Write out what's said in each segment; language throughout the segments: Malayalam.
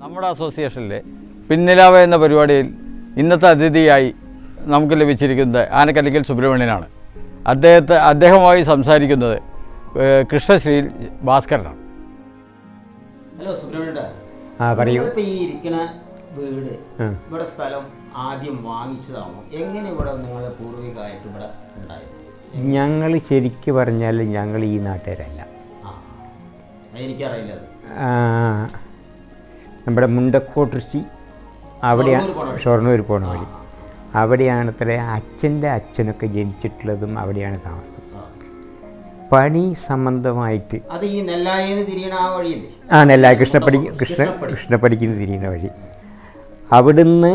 നമ്മുടെ അസോസിയേഷനിലെ പിന്നിലാവ് എന്ന പരിപാടിയിൽ ഇന്നത്തെ അതിഥിയായി നമുക്ക് ലഭിച്ചിരിക്കുന്നത് ആനക്കല്ലിക്കൽ സുബ്രഹ്മണ്യനാണ്. അദ്ദേഹവുമായി സംസാരിക്കുന്നത് കൃഷ്ണശ്രീ ഭാസ്കരനാണ്. ഹലോ സുബ്രഹ്മണ്യ, പറയൂ. ഇപ്പോൾ ഈ ഇരിക്കുന്ന വീട് ഇവിടെ സ്ഥലം ആദ്യം വാങ്ങിച്ചതാണോ? എങ്ങനെ ഇവിടെ നിങ്ങൾ പൂർവികമായിട്ട് ഇവിടെ ഉണ്ടായത്? ഞങ്ങൾ ശരിക്ക് പറഞ്ഞാൽ ഞങ്ങൾ ഈ നാട്ടുകാരല്ല. എനിക്കറിയില്ല. നമ്മുടെ മുണ്ടക്കോട്ടുരുച്ചി അവിടെയാണ്, ഷൊർണൂർ പോണ വഴി അവിടെയാണ് അത്ര അച്ഛൻ്റെ അച്ഛനൊക്കെ ജനിച്ചിട്ടുള്ളതും അവിടെയാണ് താമസം. പണി സംബന്ധമായിട്ട് അത് ഈ നെല്ലായിന്ന് തിരിയണ ആ വഴിയല്ലേ? നെല്ലായി കൃഷ്ണപ്പടിക്ക് തിരിയുന്ന വഴി. അവിടുന്ന്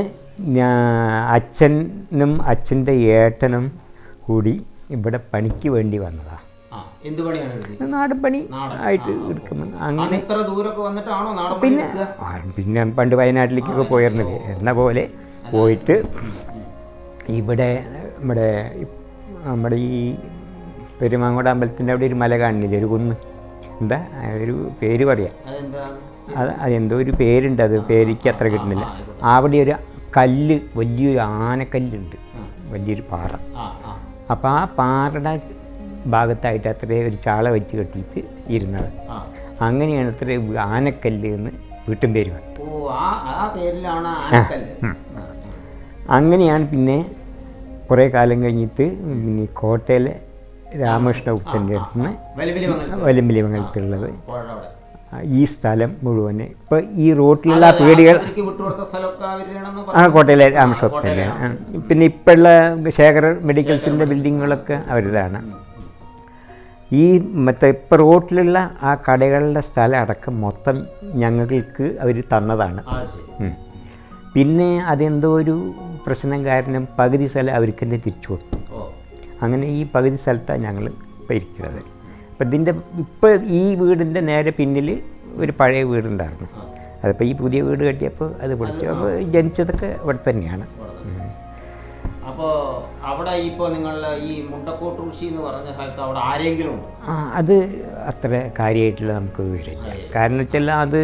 അച്ഛനും അച്ഛൻ്റെ ഏട്ടനും കൂടി ഇവിടെ പണിക്ക് വേണ്ടി വന്നതാണ്. എന്ത് പണിയാണ്? നാടൻ പണി ആയിട്ട് എടുക്കുമ്പോൾ അങ്ങനെ പിന്നെ പണ്ട് വയനാട്ടിലേക്കൊക്കെ പോയിരുന്നില്ലേ എന്ന പോലെ പോയിട്ട് ഇവിടെ നമ്മുടെ ഈ പെരുമാങ്ങോട് അമ്പലത്തിൻ്റെ അവിടെ ഒരു മല കാണില്ലേ, ഒരു കുന്ന്, എന്താ ഒരു പേര് പറയാം, അതെന്തോ ഒരു പേരുണ്ട്, അത് പേരിക്ക് അത്ര കിട്ടുന്നില്ല. അവിടെ ഒരു കല്ല്, വലിയൊരു ആനക്കല്ലുണ്ട്, വലിയൊരു പാറ. അപ്പോൾ ആ പാറയുടെ ഭാഗത്തായിട്ട് അത്രയും ഒരു ചാള വെച്ച് കെട്ടിയിട്ട് ഇരുന്നത്. അങ്ങനെയാണ് അത്ര ആനക്കല്ല് എന്ന് വീട്ടും പേര് വന്നത്. അങ്ങനെയാണ് പിന്നെ കുറേ കാലം കഴിഞ്ഞിട്ട് പിന്നെ കോട്ടയിലെ രാമകൃഷ്ണ ഗുപ്തൻ്റെ അടുത്ത് നിന്ന് വലിയമ്പലിമംഗലത്തുള്ളത് ഈ സ്ഥലം മുഴുവന് ഇപ്പോൾ ഈ റോട്ടിലുള്ള പീടികൾ കോട്ടയിലെ രാമകൃഷ്ണ ഗുപ്തൻ്റെ. പിന്നെ ഇപ്പോഴുള്ള ശേഖർ മെഡിക്കൽസിൻ്റെ ബിൽഡിങ്ങുകളൊക്കെ അവരുതാണ്. ഈ മറ്റേ ഇപ്പോൾ റോട്ടിലുള്ള ആ കടകളുടെ സ്ഥലം അടക്കം മൊത്തം ഞങ്ങൾക്ക് അവർ തന്നതാണ്. പിന്നെ അതെന്തോ ഒരു പ്രശ്നം കാരണം പകുതി സ്ഥലം അവർക്ക് തന്നെ തിരിച്ചു കൊടുത്തു. അങ്ങനെ ഈ പകുതി സ്ഥലത്താണ് ഞങ്ങൾ ഇപ്പോൾ ഇരിക്കുന്നത്. അപ്പം ഇപ്പോൾ ഈ വീടിൻ്റെ നേരെ പിന്നിൽ ഒരു പഴയ വീടുണ്ടായിരുന്നു. അതിപ്പോൾ ഈ പുതിയ വീട് കെട്ടിയപ്പോൾ അത് പൊളിച്ചു. അപ്പോൾ ജനിച്ചതൊക്കെ ഇവിടെ തന്നെയാണ്. അപ്പോൾ അവിടെ ഇപ്പോൾ നിങ്ങളുടെ ഈ മുണ്ടക്കോട്ടുരുശി എന്ന് പറഞ്ഞ സ്ഥലത്ത് അവിടെ ആരെങ്കിലും അത് അത്ര കാര്യമായിട്ടുള്ള നമുക്ക് വിവരമില്ല. കാരണം വെച്ചാൽ അത്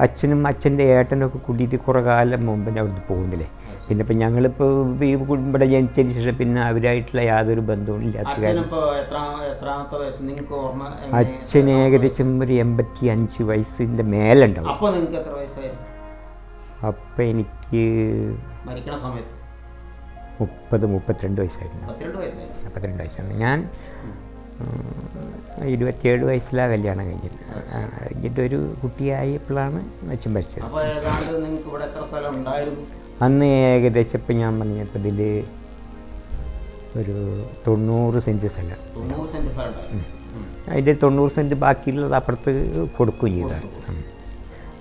അച്ഛനും അച്ഛൻ്റെ ഏട്ടനൊക്കെ കൂട്ടിയിട്ട് കുറേ കാലം മുമ്പ് അവിടുന്ന് പോകുന്നില്ലേ. പിന്നെ ഇപ്പം ഞങ്ങളിപ്പോൾ ഈ ഇവിടെ ജനിച്ചതിന് ശേഷം പിന്നെ അവരായിട്ടുള്ള യാതൊരു ബന്ധവും ഇല്ലാത്ത കാര്യം. അച്ഛന് ഏകദേശം ഒരു 85 വയസ്സിൻ്റെ മേലുണ്ടാവും. അപ്പം എനിക്ക് 32 വയസ്സായിരുന്നു. 32 വയസ്സാണ്. ഞാൻ 27 വയസ്സിലാണ് കല്യാണം കഴിഞ്ഞത്. കഴിഞ്ഞിട്ടൊരു കുട്ടിയായപ്പോഴാണ് അച്ഛൻ മരിച്ചത്. അന്ന് ഏകദേശം ഇപ്പം ഞാൻ പറഞ്ഞപ്പോൾ ഇതിൽ ഒരു 90 സെൻറ്റ് സ്ഥലം. അതിൻ്റെ 90 സെൻറ്റ് ബാക്കിയുള്ളത് അപ്പുറത്ത് കൊടുക്കുകയും ചെയ്താണ്.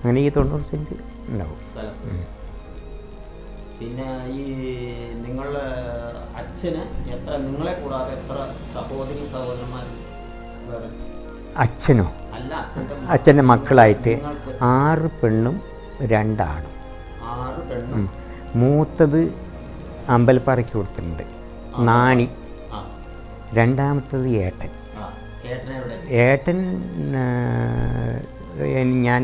അങ്ങനെ ഈ 90 സെൻറ്റ് ഉണ്ടാവും. പിന്നെ ഈ നിങ്ങളുടെ അച്ഛന് എത്ര, നിങ്ങളെ കൂടാതെ എത്ര സഹോദരി സഹോദരന്മാർ? അച്ഛനോ? അല്ല, അച്ഛൻ്റെ മക്കളായിട്ട് 6 പെണ്ണും 2 ആണും. 6 പെണ്ണും. മൂത്തത് അമ്പലപ്പാറയ്ക്ക് കൊടുത്തിട്ടുണ്ട്, നാണി. രണ്ടാമത്തത് ഏട്ടൻ. ഏട്ടൻ ഞാൻ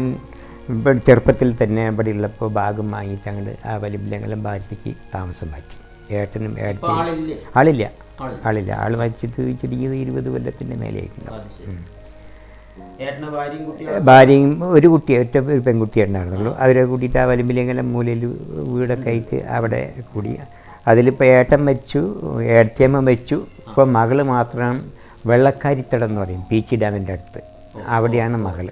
ഇവിടെ ചെറുപ്പത്തിൽ തന്നെ ഇവിടെ ഉള്ളപ്പോൾ ഭാഗം വാങ്ങിയിട്ട് അങ്ങോട്ട് ആ വലിയമ്പലം ഭാഗത്തേക്ക് താമസം മാറ്റി. ഏട്ടനും ഏട്ടനും ആളില്ല. ആൾ മരിച്ചിട്ട് ചുരുങ്ങിയത് 20 കൊല്ലത്തിൻ്റെ മേലെയായിട്ടുണ്ടാവും. ഭാര്യയും ഒരു പെൺകുട്ടിയെ ഉണ്ടായിരുന്നുള്ളൂ. അവരെ കൂട്ടിയിട്ട് ആ വലിയമ്പലം മൂലയിൽ വീടൊക്കെ ആയിട്ട് അവിടെ കൂടി. അതിലിപ്പോൾ ഏട്ടൻ മരിച്ചു, ഏട്ടത്തിയമ്മ മരിച്ചു. ഇപ്പോൾ മകള് മാത്രം വെള്ളക്കാരിത്തടം എന്ന് പറയും, പീച്ചി ഡാമിൻ്റെ അടുത്ത്, അവിടെയാണ് മകള്.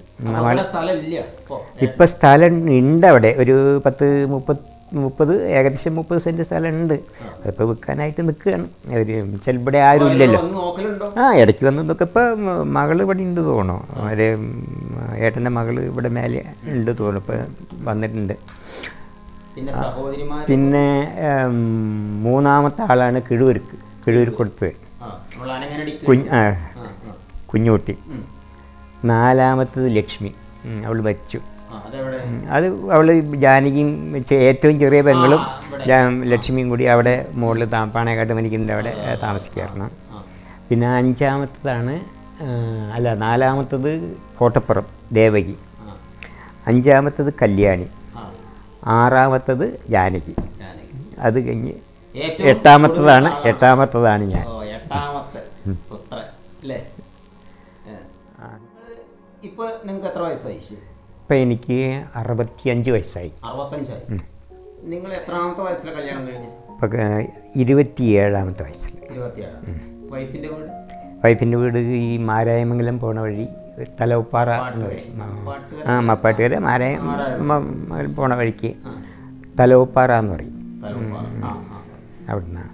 ഇപ്പം സ്ഥലം ഉണ്ട് അവിടെ, ഒരു 30 ഏകദേശം 30 സെൻറ്റ് സ്ഥലം ഉണ്ട്. അതിപ്പോൾ വിൽക്കാനായിട്ട് നിൽക്കുകയാണ് അവർ. ചിലപ്പോൾ ആരും ഇല്ലല്ലോ. ഇടയ്ക്ക് വന്നതൊക്കെ ഇപ്പോൾ മകൾ ഇവിടെ ഉണ്ട് തോന്നണു. അവരെ ഏട്ടൻ്റെ മകൾ ഇവിടെ മേലെ ഉണ്ട് തോന്നുന്നു, ഇപ്പോൾ വന്നിട്ടുണ്ട്. പിന്നെ മൂന്നാമത്തെ ആളാണ് കിഴൂർ കൊടുത്തത്, കുഞ്ഞുകുട്ടി. 4-മത്തത് ലക്ഷ്മി, അവൾ മരിച്ചു. അത് അവൾ ജാനകിയും ഏറ്റവും ചെറിയ പെങ്ങളും ലക്ഷ്മിയും കൂടി അവിടെ മുകളിൽ പാണേക്കാട്ട് മരിക്കുന്നതിൻ്റെ അവിടെ താമസിക്കാറുണ്ട്. പിന്നെ 5-മത്തതാണ് 4-മത്തത് കോട്ടപ്പുറം ദേവകി, 5-മത്തത് കല്യാണി, 6ാമത്തത് ജാനകി. ജാനകി. അത് കഴിഞ്ഞ് ഏറ്റവും 8ാമത്തതാണ് ഞാൻ. എട്ടാമത്തെ പുത്രൻ അല്ലേ? ഇപ്പൊ നിങ്ങൾക്ക് എത്ര വയസ്സായി? ഇപ്പം എനിക്ക് 65 വയസ്സായി. 65. നിങ്ങൾ എത്രാമത്തെ വയസ്സിലെ കല്യാണം കഴിഞ്ഞു? ഇപ്പം 27ാമത്തെ വയസ്സിൽ. 27. വൈഫിന്റെ വീട്? വൈഫിൻ്റെ വീട് ഈ മാരായമംഗലം പോണ വഴി തലവുപ്പാറ എന്ന് പറയും. മപ്പാട്ടുകര മാരായമംഗലം പോണ വഴിക്ക് തലവുപ്പാറ എന്ന് പറയും. അവിടുന്ന്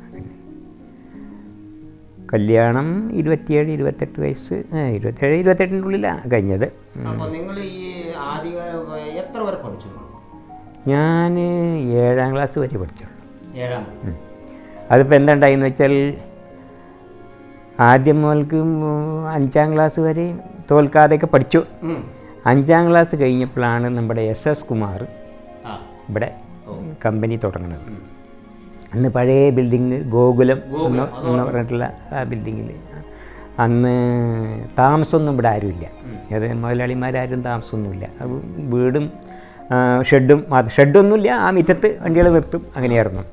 കല്യാണം 27, 28 വയസ്സ്, 27, 28-ൻ്റെ ഉള്ളിലാണ് കഴിഞ്ഞത്. നിങ്ങൾ ഈ ആദ്യകാലം എത്ര വരെ പഠിച്ചു? ഞാൻ 7ാം ക്ലാസ് വരെ പഠിച്ചുള്ളൂ. 7ാം ക്ലാസ്. അതിപ്പോൾ എന്തുണ്ടായെന്ന് വെച്ചാൽ ആദ്യം മുതൽക്ക് 5ാം ക്ലാസ് വരെ തോൽക്കാതെയൊക്കെ പഠിച്ചു. 5ാം ക്ലാസ് കഴിഞ്ഞപ്പോഴാണ് നമ്മുടെ SS കുമാർ ഇവിടെ കമ്പനി തുടങ്ങുന്നത്. അന്ന് പഴയ ബിൽഡിങ് ഗോകുലം എന്ന് പറഞ്ഞിട്ടുള്ള ആ ബിൽഡിങ്ങിൽ അന്ന് താമസമൊന്നും ഇവിടെ ആരുമില്ല. അത് മുതലാളിമാരാരും താമസമൊന്നുമില്ല. വീടും ഷെഡും ഷെഡൊന്നുമില്ല, ആ മുറ്റത്ത് വണ്ടികൾ നിർത്തും, അങ്ങനെയായിരുന്നു.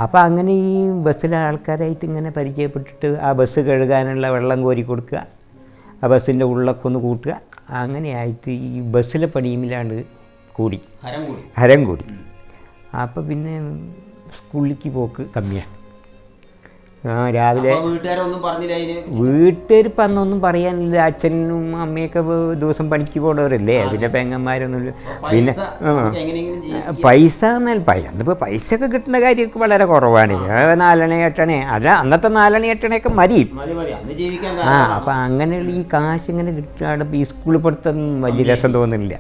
അപ്പോൾ അങ്ങനെ ഈ ബസ്സിലെ ആൾക്കാരായിട്ട് ഇങ്ങനെ പരിചയപ്പെട്ടിട്ട് ആ ബസ് കഴുകാനുള്ള വെള്ളം കോരി കൊടുക്കുക, ആ ബസ്സിൻ്റെ ഉള്ളൊക്കെ ഒന്ന് കൂട്ടുക, അങ്ങനെയായിട്ട് ഈ ബസ്സിലെ പണിയുമില്ലാണ്ട് കൂടി ഹരം കൂടി. അപ്പോൾ പിന്നെ സ്കൂളിലേക്ക് പോക്ക് കമ്മിയാണ്. രാവിലെ വീട്ടുകാരിപ്പം അന്നൊന്നും പറയാനില്ല. അച്ഛനും അമ്മയൊക്കെ ദിവസം പണിക്ക് പോകണവരല്ലേ, പിന്നെ പെങ്ങന്മാരൊന്നുമില്ല. പിന്നെ പൈസ എന്നാൽ അതിപ്പോൾ പൈസ ഒക്കെ കിട്ടുന്ന കാര്യമൊക്കെ വളരെ കുറവാണ്. 4 അണ 8 അണ, അല്ല അന്നത്തെ 4 അണ 8 അണയൊക്കെ മതി. അപ്പം അങ്ങനെയുള്ള ഈ കാശ് ഇങ്ങനെ കിട്ടുകയാണ്. ഈ സ്കൂളിൽ പഠിത്തൊന്നും വലിയ രസം തോന്നുന്നില്ല.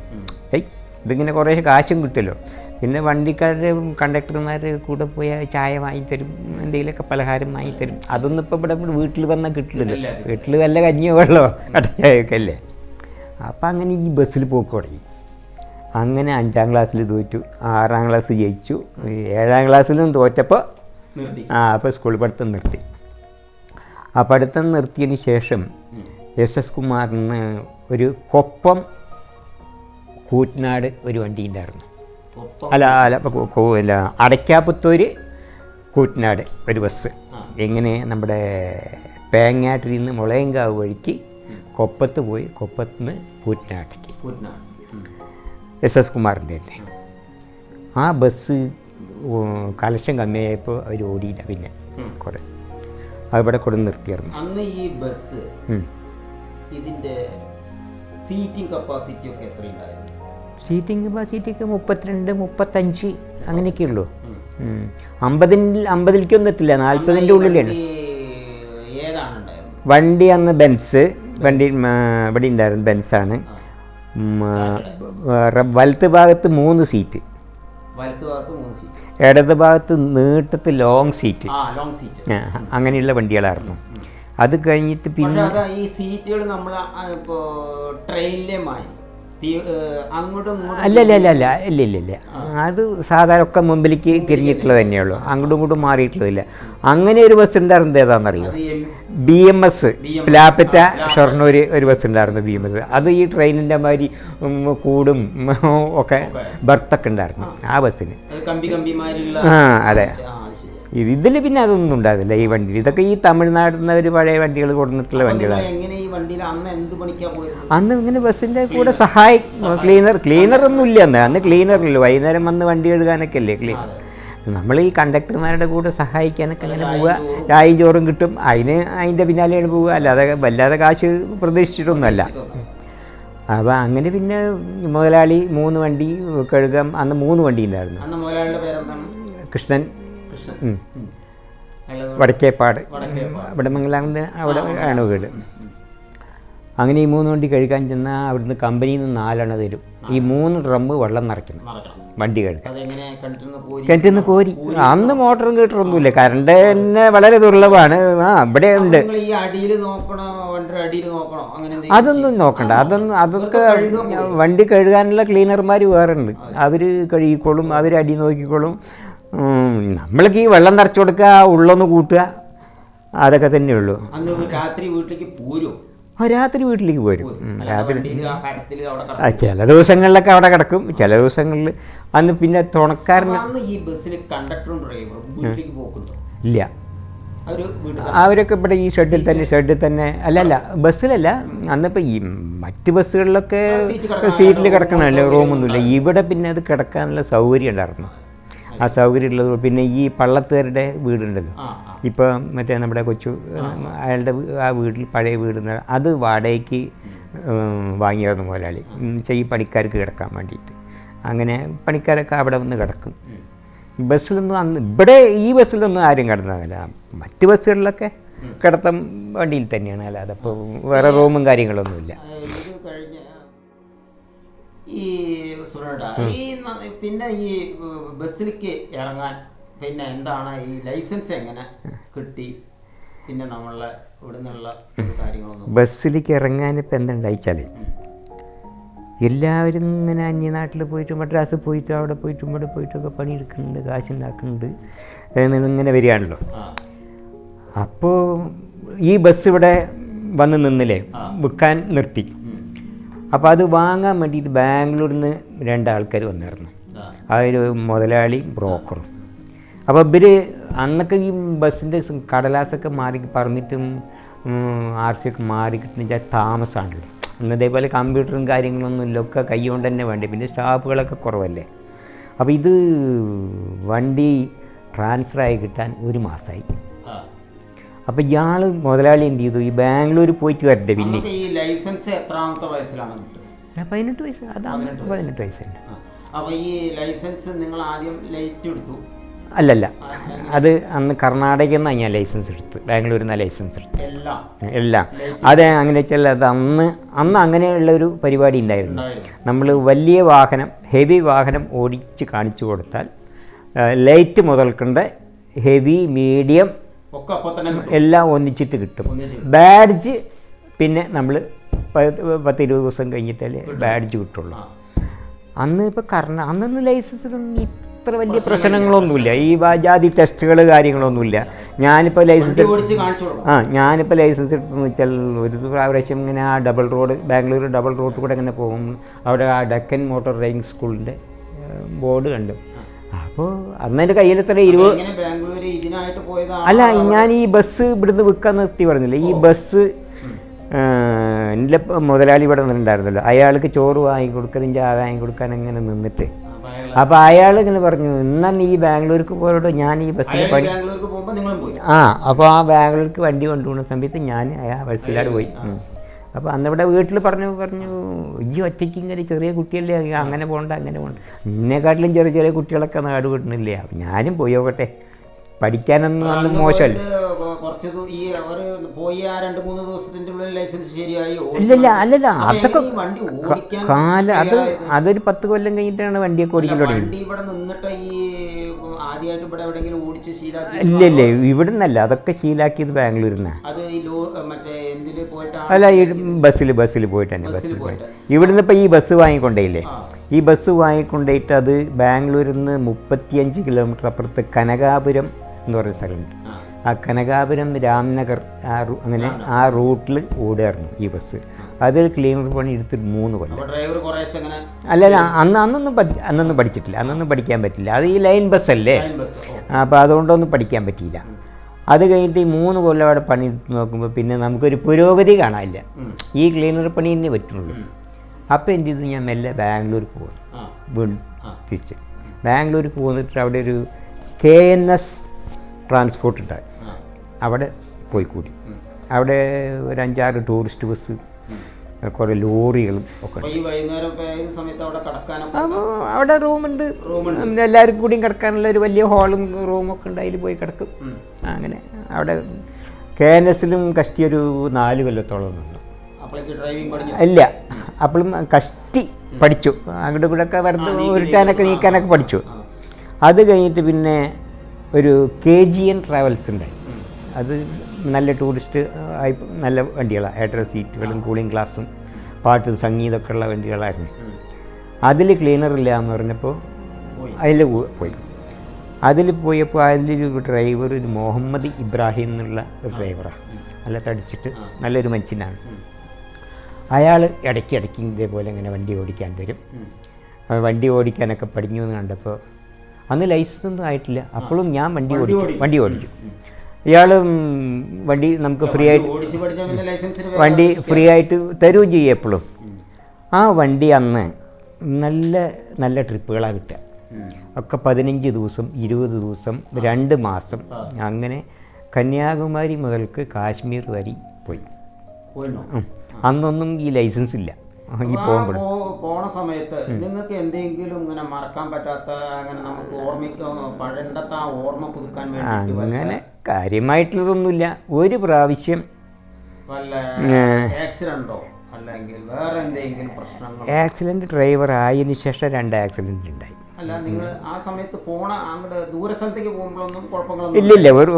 ഇതിങ്ങനെ കുറേ കാശും കിട്ടുമല്ലോ. പിന്നെ വണ്ടിക്കാരുടെ കണ്ടക്ടർമാർ കൂടെ പോയി ചായ വാങ്ങിത്തരും, എന്തെങ്കിലുമൊക്കെ പലഹാരം വാങ്ങിത്തരും. അതൊന്നും ഇപ്പോൾ ഇവിടെ വീട്ടിൽ വന്നാൽ കിട്ടില്ലല്ലോ. വീട്ടിൽ വല്ല കഞ്ഞിയോ വെള്ളമോ കടയൊക്കെ അല്ലേ. അപ്പം അങ്ങനെ ഈ ബസ്സിൽ പോക്ക് തുടങ്ങി. അങ്ങനെ 5ാം ക്ലാസ്സിൽ തോറ്റു, 6ാം ക്ലാസ് ജയിച്ചു, 7ാം ക്ലാസ്സിലും തോറ്റപ്പോൾ അപ്പോൾ സ്കൂൾ പഠിത്തം നിർത്തി. ആ പഠിത്തം നിർത്തിയതിന് ശേഷം SS കുമാറിന് ഒരു കൊപ്പം കൂറ്റനാട് ഒരു വണ്ടി ഉണ്ടായിരുന്നു. അല്ല അടയ്ക്കാപ്പുത്തൂര് കൂറ്റനാട് ഒരു ബസ്. എങ്ങനെ നമ്മുടെ പേങ്ങാട്ടിൽ നിന്ന് മുളയങ്കാവ് വഴിക്ക് കൊപ്പത്ത് പോയി, കൊപ്പത്ത് നിന്ന് കൂറ്റനാട്ടേക്ക്. SS കുമാറിൻ്റെ അല്ലേ. ആ ബസ് കളക്ഷൻ കമ്മിയായപ്പോൾ അവർ ഓടിയില്ല. പിന്നെ കുറേ അവിടെ കൊണ്ട് നിർത്തിയായിരുന്നു. അന്ന് ഈ ബസ് ഇതിൻ്റെ സീറ്റിംഗ് കപ്പാസിറ്റി ഒക്കെ എത്രയുണ്ടായിരുന്നു? സീറ്റിംഗ് കപ്പാസിറ്റിക്ക് 32, 35 അങ്ങനെയൊക്കെ ഉള്ളൂ. 50-ലേക്കൊന്നും എത്തില്ല, 40-ൻ്റെ ഉള്ളിലാണ്. വണ്ടി അന്ന് ബെൻസ് വണ്ടി ഇവിടെ ഉണ്ടായിരുന്നു, ബെൻസാണ്. വലത്ത് ഭാഗത്ത് 3 സീറ്റ്, ഇടത് ഭാഗത്ത് നീട്ടത്ത് ലോങ് സീറ്റ്, അങ്ങനെയുള്ള വണ്ടികളായിരുന്നു. അത് കഴിഞ്ഞിട്ട് പിന്നെ ഈ സീറ്റുകൾ നമ്മൾ ഇപ്പോൾ ട്രെയിനിലെ മാറി ഇല്ല അത് സാധാരണ ഒക്കെ മുമ്പിലേക്ക് തിരിഞ്ഞിട്ടുള്ളത് തന്നെയുള്ളൂ, അങ്ങോട്ടും ഇങ്ങോട്ടും മാറിയിട്ടുള്ളതില്ല. അങ്ങനെ ഒരു ബസ് ഉണ്ടായിരുന്നത് ഏതാണെന്നറിയോ? BMS പ്ലാപ്പറ്റ ഷൊർണൂർ ഒരു ബസ് ഉണ്ടായിരുന്നു, BMS. അത് ഈ ട്രെയിനിൻ്റെ മാതിരി കൂടും ഒക്കെ ബർത്തൊക്കെ ഉണ്ടായിരുന്നു ആ ബസ്സിന്. അതെ. ഇതിൽ പിന്നെ അതൊന്നും ഉണ്ടാവില്ല ഈ വണ്ടിയിൽ. ഇതൊക്കെ ഈ തമിഴ്നാട്ടിൽ നിന്ന് ഒരു പഴയ വണ്ടികൾ കൊടുത്തിട്ടുള്ള വണ്ടികളാണ്. അന്ന് ഇങ്ങനെ ബസ്സിൻ്റെ കൂടെ ക്ലീനറൊന്നും ഇല്ല. അന്ന് ക്ലീനറില്ല. വൈകുന്നേരം വന്ന് വണ്ടി കഴുകാനൊക്കെ അല്ലേ ക്ലീനർ. നമ്മൾ ഈ കണ്ടക്ടർമാരുടെ കൂടെ സഹായിക്കാനൊക്കെ അങ്ങനെ പോവുക, ചായയും ചോറും കിട്ടും, അതിൻ്റെ പിന്നാലെയാണ് പോവുക. അല്ലാതെ വല്ലാതെ കാശ് പ്രതീക്ഷിച്ചിട്ടൊന്നുമല്ല. അപ്പോൾ അങ്ങനെ പിന്നെ മുതലാളി 3 വണ്ടി കഴുകാൻ, അന്ന് 3 വണ്ടി ഉണ്ടായിരുന്നു. കൃഷ്ണൻ, വടക്കേപ്പാട്, ഇവിടെ മംഗലാകുന്ന അവിടെ ആണ് വീട്. അങ്ങനെ ഈ 3 വണ്ടി കഴുകാൻ ചെന്നാൽ അവിടുന്ന് കമ്പനിയിൽ നിന്ന് 4 അണ തരും. ഈ 3 ഡ്രമ്മ് വെള്ളം നിറയ്ക്കണം വണ്ടി കഴുകാൻ. കിണറ്റിൽ നിന്ന് കോരി. അന്ന് മോട്ടറും ഗീറ്ററൊന്നുമില്ല, കറണ്ട് തന്നെ വളരെ ദുർലഭമാണ്. ഇവിടെ ഉണ്ട്. അതൊന്നും നോക്കണ്ട. അതൊക്കെ വണ്ടി കഴുകാനുള്ള ക്ലീനർമാർ വേറെ ഉണ്ട്. അവർ കഴുകിക്കോളും, അവർ അടി നോക്കിക്കോളും. നമ്മൾക്ക് ഈ വെള്ളം നിറച്ചു കൊടുക്കുക, ഉള്ളൊന്ന് കൂട്ടുക, അതൊക്കെ തന്നെയുള്ളൂ. രാത്രി വീട്ടിലേക്ക് പോരും. രാത്രി വണ്ടിയിൽ ആ കരത്തിൽ അവിടെ ആ ചില ദിവസങ്ങളിലൊക്കെ അവിടെ കിടക്കും, ചില ദിവസങ്ങളിൽ അന്ന് പിന്നെ തുണക്കാരന് അന്ന് ഈ ബസ്സിൽ കണ്ടക്ടറും ഡ്രൈവറും വീട്ടിലേക്ക് പോക്കുണ്ടോ? ഇല്ല. അവര് വീട്ടിൽ അവരൊക്കെ ഇവിടെ ഈ ഷെഡിൽ തന്നെ അല്ലല്ല ബസ്സിലല്ല. അന്നിപ്പോൾ ഈ മറ്റ് ബസ്സുകളിലൊക്കെ സീറ്റിൽ കിടക്കണമല്ലോ, റൂമൊന്നുമില്ല. ഇവിടെ പിന്നെ അത് കിടക്കാനുള്ള സൗകര്യം ഉണ്ടായിരുന്നു. ആ സൗകര്യം ഉള്ളത് പിന്നെ ഈ പള്ളത്തുകാരുടെ വീടുണ്ടല്ലോ, ഇപ്പോൾ മറ്റേ നമ്മുടെ കൊച്ചു അയാളുടെ ആ വീട്ടിൽ പഴയ വീട് അത് വാടകയ്ക്ക് വാങ്ങിയായിരുന്നു മുതലാളി, ഈ പണിക്കാർക്ക് കിടക്കാൻ വേണ്ടിയിട്ട്. അങ്ങനെ പണിക്കാരൊക്കെ അവിടെ വന്ന് കിടക്കും. ബസ്സിലൊന്നും അന്ന് ഇവിടെ ഈ ബസ്സിലൊന്നും ആരും കിടന്നതല്ല. മറ്റ് ബസ്സുകളിലൊക്കെ കിടത്തം വണ്ടിയിൽ തന്നെയാണ്, അല്ലാതെ അപ്പോൾ വേറെ റൂമും കാര്യങ്ങളൊന്നുമില്ല. ഈ സുരേട്ടാ, പിന്നെ ഈ ബസ്സിലേക്ക് ഇറങ്ങാൻ പിന്നെ എന്താണ് ഈ ലൈസൻസ് എങ്ങനെ കിട്ടി? പിന്നെ നമ്മളെ ഇവിടെ നിന്നുള്ള കാര്യങ്ങളൊന്നും ബസ്സിലേക്ക് ഇറങ്ങാനിപ്പോൾ എന്തുണ്ടായിച്ചാൽ എല്ലാവരും ഇങ്ങനെ അന്യനാട്ടിൽ പോയിട്ട് മദ്രാസിൽ പോയിട്ട് അവിടെ പോയിട്ടും ഇവിടെ പോയിട്ടൊക്കെ പണിയെടുക്കുന്നുണ്ട്, കാശുണ്ടാക്കുന്നുണ്ട് ഇങ്ങനെ വരികയാണല്ലോ. അപ്പോൾ ഈ ബസ് ഇവിടെ വന്ന് നിന്നില്ലേ, വിൽക്കാൻ നിർത്തി. അപ്പോൾ അത് വാങ്ങാൻ വേണ്ടിയിട്ട് ബാംഗ്ലൂരിൽ നിന്ന് 2 ആൾക്കാർ വന്നിരുന്നു, അതൊരു മുതലാളി ബ്രോക്കറും. അപ്പോൾ ഇവർ അന്നൊക്കെ ഈ ബസ്സിൻ്റെ കടലാസൊക്കെ മാറി പെർമിറ്റും RC ഒക്കെ മാറി കിട്ടുന്ന താമസമാണല്ലോ. അന്ന് ഇതേപോലെ കമ്പ്യൂട്ടറും കാര്യങ്ങളൊന്നും ഇല്ല, ഒക്കെ കൈ കൊണ്ട് തന്നെ വേണ്ടേ, പിന്നെ സ്റ്റാഫുകളൊക്കെ കുറവല്ലേ. അപ്പോൾ ഇത് വണ്ടി ട്രാൻസ്ഫറായി കിട്ടാൻ 1 മാസമായി. അപ്പോൾ ഇയാൾ മുതലാളി എന്ത് ചെയ്തു, ഈ ബാംഗ്ലൂർ പോയിട്ട് വരട്ടെ. പിന്നെ ഈ ലൈസൻസ് എത്രാമത്തെ വയസ്സിലാണ് കിട്ടുക? 18 വയസ്സ്. അതാണ് 18 വയസ്സുണ്ട്. അപ്പോൾ ഈ ലൈസൻസ് നിങ്ങൾ ആദ്യം ലൈറ്റ് എടുത്തു? അല്ലല്ല, അത് അന്ന് കർണാടകയിൽ നിന്നാണ് ഞാൻ ലൈസൻസ് എടുത്ത്, ബാംഗ്ലൂരിൽ നിന്നാണ് ലൈസൻസ് എടുത്ത് എല്ലാം. അതെ, അങ്ങനെ വെച്ചാൽ അത് അന്ന് അങ്ങനെയുള്ളൊരു പരിപാടി ഉണ്ടായിരുന്നു. നമ്മൾ വലിയ വാഹനം, ഹെവി വാഹനം ഓടിച്ച് കാണിച്ചു കൊടുത്താൽ ലൈറ്റ് മുതൽക്കുണ്ട് ഹെവി, മീഡിയം എല്ലാം ഒന്നിച്ചിട്ട് കിട്ടും. ബാഡ്ജ് പിന്നെ നമ്മൾ 10-20 ദിവസം കഴിഞ്ഞിട്ടല്ലേ ബാഡ്ജ് കിട്ടുള്ളൂ. അന്ന് ഇപ്പോൾ അന്നൊന്നും ലൈസൻസിനൊന്നും ഇത്ര വലിയ പ്രശ്നങ്ങളൊന്നുമില്ല, ഈ ജാതി ടെസ്റ്റുകൾ കാര്യങ്ങളൊന്നുമില്ല. ഞാനിപ്പോൾ ലൈസൻസ് എടുത്തെന്ന് വെച്ചാൽ ഒരു പ്രാവശ്യം ഇങ്ങനെ ആ double road, Bangalore double road കൂടെ ഇങ്ങനെ പോകും. അവിടെ ആ ഡെക്കൻ മോട്ടോർ ഡ്രൈവിംഗ് സ്കൂളിൻ്റെ ബോർഡ് കണ്ടു. അപ്പോൾ അന്നെൻ്റെ കയ്യിലെത്ര 20. അല്ല, ഞാൻ ഈ ബസ് ഇവിടുന്ന് വിൽക്കാൻ നിർത്തി പറഞ്ഞില്ല. ഈ ബസ് എൻ്റെ മുതലാളി ഇവിടെ നിന്നുണ്ടായിരുന്നല്ലോ, അയാൾക്ക് ചോറ് വാങ്ങിക്കൊടുക്കലും ചായ വാങ്ങിക്കൊടുക്കാൻ അങ്ങനെ നിന്നിട്ട്. അപ്പോൾ അയാൾ ഇങ്ങനെ പറഞ്ഞു, എന്നാൽ നീ ബാംഗ്ലൂർക്ക് പോയോട്ടോ, ഞാൻ ഈ ബസ്സിൽ പണി. അപ്പോൾ ആ ബാംഗ്ലൂർക്ക് വണ്ടി കൊണ്ടുപോകുന്ന സമയത്ത് ഞാൻ ആ ബസ്സിലാണ് പോയി. അപ്പോൾ അന്നിവിടെ വീട്ടിൽ പറഞ്ഞു ഈ ഒറ്റയ്ക്ക് ഇങ്ങനെ ചെറിയ കുട്ടിയല്ലേ, അങ്ങനെ പോകണ്ട എന്നെക്കാട്ടിലും ചെറിയ കുട്ടികളൊക്കെ നാട് വിടുന്നില്ലേ. അപ്പം ഞാനും പോയി നോക്കട്ടെ, പഠിക്കാനൊന്നും അന്ന് മോശമല്ല. ഇല്ലല്ല, അല്ലല്ല, അതൊക്കെ അതൊരു 10 കൊല്ലം കഴിഞ്ഞിട്ടാണ് വണ്ടിയൊക്കെ ഓടിക്കാൻ തുടങ്ങി. ഇല്ലല്ലേ, ഇവിടെ നിന്നല്ല, അതൊക്കെ ശീലാക്കിയത് ബാംഗ്ലൂരിൽ നിന്നാണ്. അല്ല, ഈ ബസ്സിൽ പോയിട്ട് തന്നെ ഇവിടുന്ന് ഇപ്പോൾ ഈ ബസ് വാങ്ങിക്കൊണ്ടേയില്ലേ, ഈ ബസ് വാങ്ങിക്കൊണ്ടേയിട്ട് അത് ബാംഗ്ലൂരിൽ നിന്ന് 35 കിലോമീറ്റർ അപ്പുറത്ത് കനകാപുരം എന്ന് പറയുന്ന സ്ഥലമുണ്ട്. ആ കനകാപുരം, രാംനഗർ അങ്ങനെ ആ റൂട്ടിൽ ഓടുകയായിരുന്നു ഈ ബസ്. അതിൽ ക്ലീനർ പണി എടുത്തിട്ട് 3 കൊല്ലം. അല്ലല്ല, അന്നൊന്നും പഠിച്ചിട്ടില്ല, അന്നൊന്നും പഠിക്കാൻ പറ്റില്ല. അത് ഈ ലൈൻ ബസ്സല്ലേ, അപ്പോൾ അതുകൊണ്ടൊന്നും പഠിക്കാൻ പറ്റിയില്ല. അത് കഴിഞ്ഞിട്ട് ഈ 3 കൊല്ലം അവിടെ പണിയെടുത്ത് നോക്കുമ്പോൾ പിന്നെ നമുക്കൊരു പുരോഗതി കാണാനില്ല. ഈ ക്ലീനർ പണി തന്നെ പറ്റുള്ളൂ. അപ്പോൾ എന്ത് ചെയ്തു, ഞാൻ മെല്ലെ ബാംഗ്ലൂർക്ക് പോകും. വീണ്ടും തിരിച്ച് ബാംഗ്ലൂർക്ക് പോന്നിട്ട് അവിടെ ഒരു KNS ട്രാൻസ്പോർട്ട് ഉണ്ടായി, അവിടെ പോയി കൂടി. അവിടെ ഒരു 5-6 ടൂറിസ്റ്റ് ബസ്, കുറേ ലോറികളും ഒക്കെ അവിടെ റൂമുണ്ട്. എല്ലാവർക്കും കൂടിയും കിടക്കാനുള്ള ഒരു വലിയ ഹാളും റൂമൊക്കെ ഉണ്ട്, അതിൽ പോയി കിടക്കും. അങ്ങനെ അവിടെ KNSലും കഷ്ടി ഒരു 4 കൊല്ലത്തോളം നിന്നു. ഇല്ല, അപ്പോഴും കഷ്ടി പഠിച്ചു, അങ്ങോട്ട് കൂടെ ഒക്കെ വെറുതെ ഉരുട്ടാനൊക്കെ നീക്കാനൊക്കെ പഠിച്ചു. അത് കഴിഞ്ഞിട്ട് പിന്നെ ഒരു KGN ട്രാവൽസ് ഉണ്ടായി. അത് നല്ല ടൂറിസ്റ്റ് ആയി നല്ല വണ്ടികളാണ്, ഏട്ടർ സീറ്റുകളും കൂളിംഗ് ഗ്ലാസും പാട്ടും സംഗീതമൊക്കെ ഉള്ള വണ്ടികളായിരുന്നു. അതിൽ ക്ലീനറില്ല എന്ന് പറഞ്ഞപ്പോൾ അതിൽ പോയി. അതിൽ പോയപ്പോൾ അതിലൊരു ഡ്രൈവർ, ഒരു മുഹമ്മദ് ഇബ്രാഹിം എന്നുള്ള ഒരു ഡ്രൈവറാണ്, നല്ല തടിച്ചിട്ട് നല്ലൊരു മനുഷ്യനാണ്. അയാൾ ഇടയ്ക്ക് ഇതേപോലെ ഇങ്ങനെ വണ്ടി ഓടിക്കാൻ തരും. വണ്ടി ഓടിക്കാനൊക്കെ പഠിഞ്ഞു എന്ന് കണ്ടപ്പോൾ അന്ന് ലൈസൻസ് ഒന്നും ആയിട്ടില്ല. അപ്പോഴും ഞാൻ വണ്ടി ഓടിച്ചു. ഇയാൾ വണ്ടി നമുക്ക് ഫ്രീ ആയിട്ട് വണ്ടി ഫ്രീ ആയിട്ട് തരുകയും ചെയ്യും എപ്പോഴും. ആ വണ്ടി അന്ന് നല്ല നല്ല ട്രിപ്പുകളാണ് കിട്ടുക. ഒക്കെ 15 ദിവസം 20 ദിവസം 2 മാസം അങ്ങനെ കന്യാകുമാരി മുതൽക്ക് കാശ്മീർ വരെ പോയി. അന്നൊന്നും ഈ ലൈസൻസ് ഇല്ല. ഈ പോണ സമയത്ത് നിങ്ങൾക്ക് എന്തെങ്കിലും ഇങ്ങനെ മറക്കാൻ പറ്റാത്ത അങ്ങനെ നമുക്ക് പഴണ്ടത്തെ ആ ഓർമ്മ പുതുക്കാൻ വേണ്ടി അങ്ങനെ കാര്യമായിട്ടുള്ളതൊന്നുമില്ല. ഒരു പ്രാവശ്യം വല്ല ആക്സിഡന്റോ അല്ലെങ്കിൽ വേറെ എന്തെങ്കിലും പ്രശ്നങ്ങൾ? ആക്സിഡന്റ് ഡ്രൈവർ ആയതിനു ശേഷം 2 ആക്സിഡന്റ് ഉണ്ടായി. അല്ല, നിങ്ങൾ ആ സമയത്ത് പോണ അങ്ങോട്ട് ദൂരസ്ഥലത്തേക്ക് പോകുമ്പോഴൊന്നും കുഴപ്പങ്ങളൊന്നും ഇല്ലില്ല, ഒരു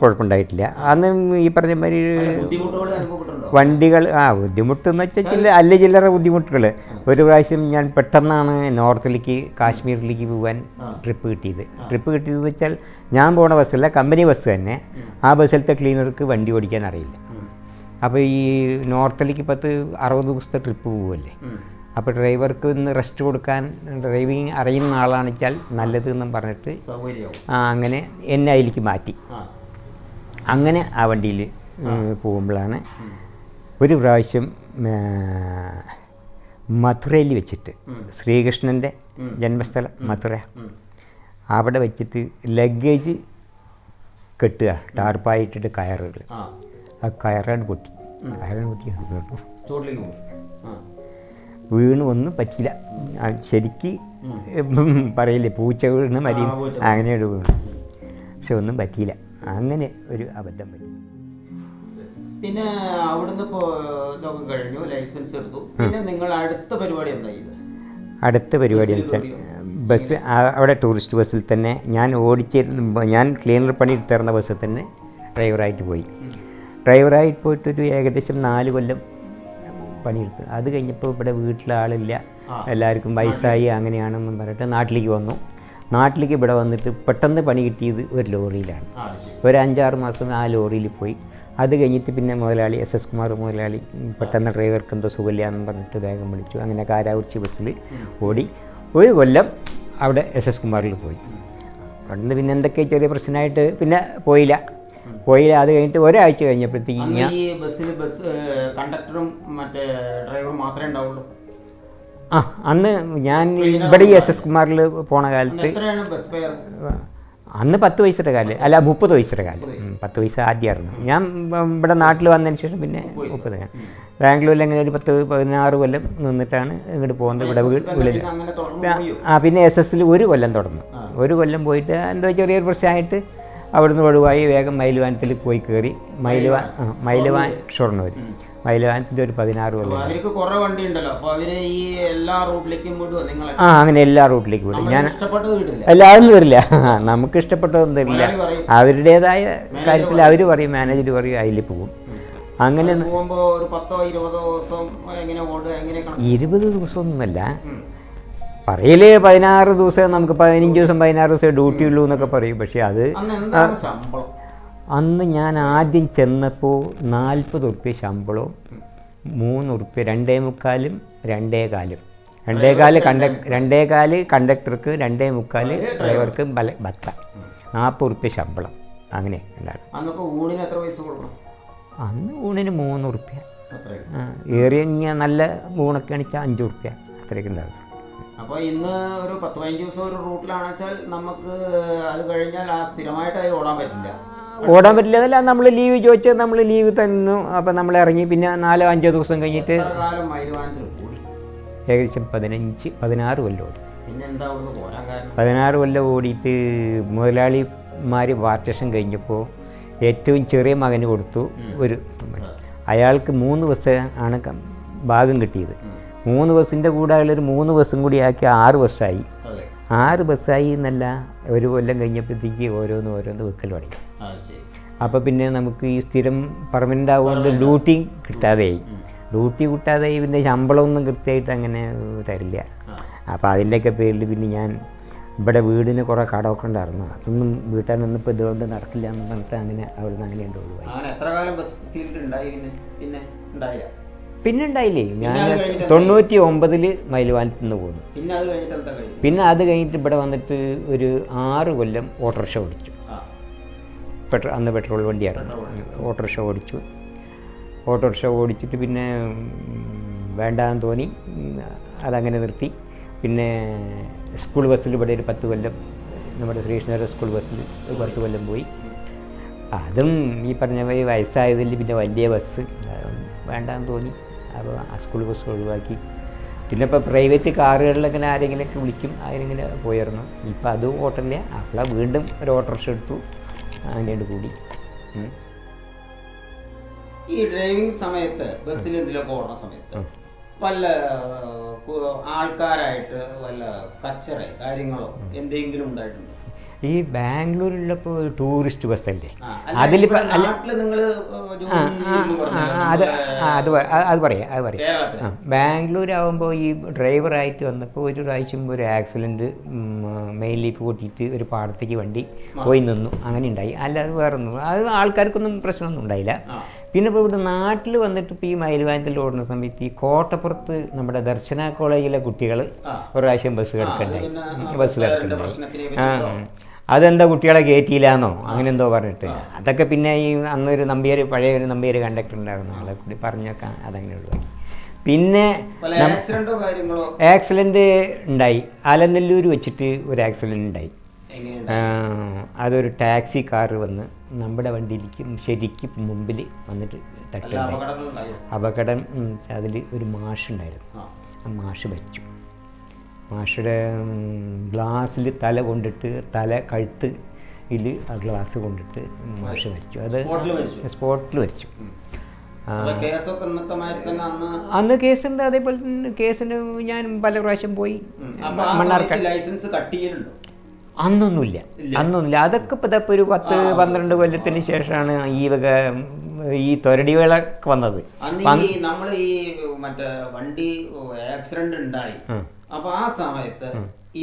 കുഴപ്പമുണ്ടായിട്ടില്ല. അന്ന് ഈ പറഞ്ഞ മാതിരി ബുദ്ധിമുട്ടുകൾ അനുഭവപ്പെട്ടിട്ടുണ്ടോ? വണ്ടികൾ ബുദ്ധിമുട്ടെന്ന് വെച്ചാൽ അല്ല ചില്ലറ ബുദ്ധിമുട്ടുകൾ. ഒരു പ്രാവശ്യം ഞാൻ പെട്ടെന്നാണ് നോർത്തിലേക്ക് കാശ്മീരിലേക്ക് പോകാൻ ട്രിപ്പ് കിട്ടിയത് വെച്ചാൽ ഞാൻ പോണ ബസ്സല്ല, കമ്പനി ബസ് തന്നെ. ആ ബസ്സിലത്തെ ക്ലീനർക്ക് വണ്ടി ഓടിക്കാൻ അറിയില്ല. അപ്പോൾ ഈ നോർത്തിലേക്ക് 60 ദിവസത്തെ ട്രിപ്പ് പോവുമല്ലേ. അപ്പോൾ ഡ്രൈവർക്ക് ഒന്ന് റെസ്റ്റ് കൊടുക്കാൻ ഡ്രൈവിങ് അറിയുന്ന ആളാണെന്ന് വെച്ചാൽ നല്ലതെന്നും പറഞ്ഞിട്ട് അങ്ങനെ എന്നെ അതിലേക്ക് മാറ്റി. അങ്ങനെ ആ വണ്ടിയിൽ പോകുമ്പോഴാണ് ഒരു പ്രാവശ്യം മഥുരയിൽ വെച്ചിട്ട്, ശ്രീകൃഷ്ണൻ്റെ ജന്മസ്ഥലം മഥുര, അവിടെ വെച്ചിട്ട് ലഗേജ് കെട്ടുക, ടാർപ്പായിട്ടിട്ട് കയറുകൾ. ആ കയറാൻ പൊട്ടി വീണ് ഒന്നും പറ്റിയില്ല. ശരിക്ക് പറയില്ലേ പൂച്ച വീണ് മരി അങ്ങനെ വീണു, പക്ഷെ ഒന്നും പറ്റിയില്ല. അങ്ങനെ ഒരു അബദ്ധം പറ്റി. പിന്നെ അവിടുന്ന് ഇതൊക്കെ കഴിഞ്ഞു, ലൈസൻസ് എടുത്തു. പിന്നെ നിങ്ങൾ അടുത്ത പരിപാടി എന്താ ചെയ്തത്? അടുത്ത പരിപാടി എന്ന് വെച്ചാൽ ബസ് അവിടെ ടൂറിസ്റ്റ് ബസ്സിൽ തന്നെ ഞാൻ ക്ലീനർ പണി എടുത്തിരുന്ന ബസ്സിൽ തന്നെ ഡ്രൈവറായിട്ട് പോയിട്ടൊരു ഏകദേശം 4 കൊല്ലം പണിയെടുത്തു. അത് കഴിഞ്ഞപ്പോൾ ഇവിടെ വീട്ടിലെ ആളില്ല, എല്ലാവർക്കും വയസ്സായി, അങ്ങനെയാണെന്നും പറഞ്ഞിട്ട് നാട്ടിലേക്ക് വന്നു. നാട്ടിലേക്ക് ഇവിടെ വന്നിട്ട് പെട്ടെന്ന് പണി കിട്ടിയത് ഒരു ലോറിയിലാണ്. ഒരു 5-6 മാസം ആ ലോറിയിൽ പോയി. അത് കഴിഞ്ഞിട്ട് പിന്നെ മുതലാളി SS കുമാർ മുതലാളി പെട്ടെന്ന് ഡ്രൈവർക്ക് എന്തോ സുഖമില്ല എന്ന് പറഞ്ഞിട്ട് വേഗം വിളിച്ചു. അങ്ങനെ കാരാകുറിച്ചി ബസ്സിൽ ഓടി 1 കൊല്ലം അവിടെ SS കുമാറിൽ പോയി. അവിടുന്ന് പിന്നെ എന്തൊക്കെ ചെറിയ പ്രശ്നമായിട്ട് പിന്നെ പോയില്ല. അത് കഴിഞ്ഞിട്ട് ഒരാഴ്ച കഴിഞ്ഞപ്പോഴത്തേക്ക് ബസ് കണ്ടക്ടറും മറ്റേ ഡ്രൈവറും മാത്രമേ ഉണ്ടാവുള്ളൂ. അന്ന് ഞാൻ ഇവിടെ SS കുമാറിൽ പോണ കാലത്ത് അന്ന് 10 വയസ്സിൻ്റെ കാലം, അല്ല 30 വയസ്സിൻ്റെ കാലം. 10 വയസ്സ് ആദ്യമായിരുന്നു. ഞാൻ ഇവിടെ നാട്ടിൽ വന്നതിന് ശേഷം പിന്നെ 30. ബാംഗ്ലൂരിൽ അങ്ങനെ ഒരു 10-16 കൊല്ലം നിന്നിട്ടാണ് ഇങ്ങോട്ട് പോകുന്നത്. ഇവിടെ വീട്ടിൽ പിന്നെ SS 1 കൊല്ലം തുടർന്നു. 1 കൊല്ലം പോയിട്ട് എന്തോ ചെറിയൊരു പ്രശ്നമായിട്ട് അവിടുന്ന് ഒഴിവായി വേഗം മയിൽവാനത്തിൽ പോയി കയറി. മയിൽവാൻ ഷൊർണൂർ മയിൽവാനത്തിൻ്റെ ഒരു 16 കൊല്ലം. അങ്ങനെ എല്ലാ റൂട്ടിലേക്കും വിടും. ഞാൻ എല്ലാവരും തരില്ല, നമുക്ക് ഇഷ്ടപ്പെട്ടതൊന്നും തരില്ല. അവരുടേതായ കാര്യത്തിൽ അവർ പറയും, മാനേജർ പറയും, അതിൽ പോകും. അങ്ങനെ 20 ദിവസമൊന്നുമല്ല പറയല്. 16 ദിവസം നമുക്ക് 15 ദിവസം 16 ദിവസം ഡ്യൂട്ടി ഉള്ളൂ എന്നൊക്കെ പറയും. പക്ഷേ അത് അന്ന് ഞാൻ ആദ്യം ചെന്നപ്പോൾ 40 ഉറുപ്പ്യ ശമ്പളവും 3 ഉറുപ്പ്യ 2.25 2.25 2.25 കണ്ടക്ടർക്ക് 2.25 ഡ്രൈവർക്ക് ബത്ത 40 ഉറുപ്പ്യ ശമ്പളം. അങ്ങനെ ഉണ്ടായിരുന്നു. അന്ന് ഊണിന് 3 ഉറുപ്പ്യ, ഏറിയ നല്ല ഊണൊക്കെ ആണെങ്കിൽ 5 ഉറുപ്പ്യ അത്രയൊക്കെ ഉണ്ടായിരുന്നു. അപ്പോൾ ഇന്ന് ഒരു 10-15 ദിവസം ഒരു റൂട്ടിലാണെന്ന് നമുക്ക് അത് കഴിഞ്ഞാൽ ആ സ്ഥിരമായിട്ട് അത് ഓടാൻ പറ്റില്ല. അതല്ല, നമ്മൾ ലീവ് ചോദിച്ചാൽ നമ്മൾ ലീവ് തന്നു. അപ്പോൾ നമ്മൾ ഇറങ്ങി. പിന്നെ 4-5 ദിവസം കഴിഞ്ഞിട്ട് ഏകദേശം 15-16 കൊല്ലം ഓടി. 16 കൊല്ലം ഓടിയിട്ട് മുതലാളിമാർ പാർട്ടീഷൻ കഴിഞ്ഞപ്പോൾ ഏറ്റവും ചെറിയ മകന് കൊടുത്തു. അയാൾക്ക് 3 ബസ് ആണ് ഭാഗം കിട്ടിയത്. 3 ബസ്സിൻ്റെ കൂടെ ഒരു 3 ബസ്സും കൂടി ആക്കി 6 ബസ്സായി. 6 ബസ്സായി എന്നല്ല, 1 കൊല്ലം കഴിഞ്ഞപ്പോഴത്തേക്ക് ഓരോന്ന് വെക്കൽ തുടങ്ങി. അപ്പോൾ പിന്നെ നമുക്ക് ഈ സ്ഥിരം പെർമനൻ്റ് ആവുകൊണ്ട് ഡ്യൂട്ടി കിട്ടാതെയായി. പിന്നെ ശമ്പളമൊന്നും കൃത്യമായിട്ട് അങ്ങനെ തരില്ല. അപ്പോൾ അതിൻ്റെയൊക്കെ പേരിൽ പിന്നെ ഞാൻ ഇവിടെ വീടിന് കുറേ കടമൊക്കെ ഉണ്ടായിരുന്നു. അതൊന്നും വീട്ടാൻ നിന്നിപ്പോൾ ഇതുകൊണ്ട് നടക്കില്ല എന്ന് പറഞ്ഞിട്ട് അങ്ങനെ അവിടെ നിന്ന് അങ്ങനെ ഒഴിവായി. പിന്നെ ഉണ്ടായില്ലേ, ഞാൻ പിന്നെ അത് കഴിഞ്ഞിട്ട് 99 മയിൽവാനത്ത് നിന്ന് പോന്നു. പിന്നെ അത് കഴിഞ്ഞിട്ട് എന്താ കഴിഞ്ഞു? പിന്നെ അത് കഴിഞ്ഞിട്ട് ഇവിടെ വന്നിട്ട് ഒരു 6 കൊല്ലം ഓട്ടോറിക്ഷ ഓടിച്ചു. അന്ന് പെട്രോൾ വണ്ടിയായിരുന്നു. ഓട്ടോറിക്ഷ ഓടിച്ചിട്ട് പിന്നെ വേണ്ടാന്ന് തോന്നി, അതങ്ങനെ നിർത്തി. പിന്നെ സ്കൂൾ ബസ്സിൽ ഇവിടെ ഒരു 10 കൊല്ലം, നമ്മുടെ ശ്രീകൃഷ്ണ സ്കൂൾ ബസ്സിൽ ഒരു 10 കൊല്ലം പോയി. അതും ഈ പറഞ്ഞ വയസ്സായതിൽ പിന്നെ വലിയ ബസ് വേണ്ടാന്ന് തോന്നി. അപ്പോൾ ആ സ്കൂൾ ബസ് ഒഴിവാക്കി. പിന്നെ ഇപ്പോൾ പ്രൈവറ്റ് കാറുകളിലങ്ങനെ ആരെങ്കിലുമൊക്കെ വിളിക്കും, അതിനിങ്ങനെ പോയിരുന്നു. ഇപ്പം അതും ഓട്ടമില്ല. അപ്പോൾ വീണ്ടും ഒരു ഓട്ടോറിക്ഷ എടുത്തു, അങ്ങനെയാണ് കൂടി. ഈ ഡ്രൈവിംഗ് സമയത്ത് ബസ്സിൽ എന്തിലൊക്കെ ഓടുന്ന സമയത്ത് വല്ല ആൾക്കാരായിട്ട് വല്ല കച്ചറ കാര്യങ്ങളോ എന്തെങ്കിലും ഉണ്ടായിട്ടുണ്ടോ? ഈ ബാംഗ്ലൂരിലുള്ളപ്പോൾ ടൂറിസ്റ്റ് ബസ്സല്ലേ, അത് പറയാം. ബാംഗ്ലൂരാകുമ്പോൾ ഈ ഡ്രൈവറായിട്ട് വന്നപ്പോൾ ഒരു പ്രാവശ്യം ഒരു ആക്സിഡൻറ്റ്, മെയിൻ ലീഫ് പൊട്ടിയിട്ട് ഒരു പാടത്തേക്ക് വണ്ടി പോയി നിന്നു, അങ്ങനെ ഉണ്ടായി. അല്ലാതെ വേറൊന്നും, അത് ആൾക്കാർക്കൊന്നും പ്രശ്നമൊന്നും ഉണ്ടായില്ല. പിന്നെ ഇപ്പോൾ ഇവിടെ നാട്ടിൽ വന്നിട്ട് ഇപ്പോൾ ഈ മയിൽവാനത്തിൽ ഓടുന്ന സമയത്ത് ഈ കോട്ടപ്പുറത്ത് നമ്മുടെ ദർശന കോളേജിലെ കുട്ടികൾ ഒരു പ്രാവശ്യം ബസ് കിടക്കണ്ടായി. അതെന്താ കുട്ടികളെ കയറ്റിയില്ലാന്നോ അങ്ങനെ എന്തോ പറഞ്ഞിട്ട്, അതൊക്കെ പിന്നെ ഈ അന്നൊരു പഴയ ഒരു നമ്പ്യാർ കണ്ടക്ടർ ഉണ്ടായിരുന്നു, ആളെ കൂടി പറഞ്ഞൊക്കെ അതങ്ങനെ ഒഴിവാക്കി. പിന്നെ ആക്സിഡൻറ്റ് ഉണ്ടായി. ആലനെല്ലൂർ വെച്ചിട്ട് ഒരു ആക്സിഡൻറ്റ് ഉണ്ടായി. അതൊരു ടാക്സി കാർ വന്ന് നമ്മുടെ വണ്ടിയിലേക്ക് ശരിക്കും മുമ്പിൽ വന്നിട്ട് തട്ടുണ്ടായി. അപകടം. അതിൽ ഒരു മാഷുണ്ടായിരുന്നു. ആ മാഷ് മരിച്ചു. മാഷുടെ ഗ്ലാസ്സിൽ തല കൊണ്ടിട്ട്, കഴുത്തിൽ ആ ഗ്ലാസ് കൊണ്ടിട്ട് മാഷ് മരിച്ചു. അത് സ്പോട്ടിൽ മരിച്ചു. അന്ന് കേസുണ്ട്. അതേപോലെ തന്നെ കേസിന് ഞാൻ പല പ്രാവശ്യം പോയി. മണ്ണാർക്കാട് അന്നൊന്നുമില്ല. അതൊക്കെ ഇപ്പോൾ ഒരു 10-12 കൊല്ലത്തിന് ശേഷമാണ് ഈ തൊരടിവേളൊക്കെ വന്നത്. നമ്മൾ ഈ മറ്റേ വണ്ടി ആക്സിഡന്റ് ഉണ്ടായി, അപ്പൊ ആ സമയത്ത്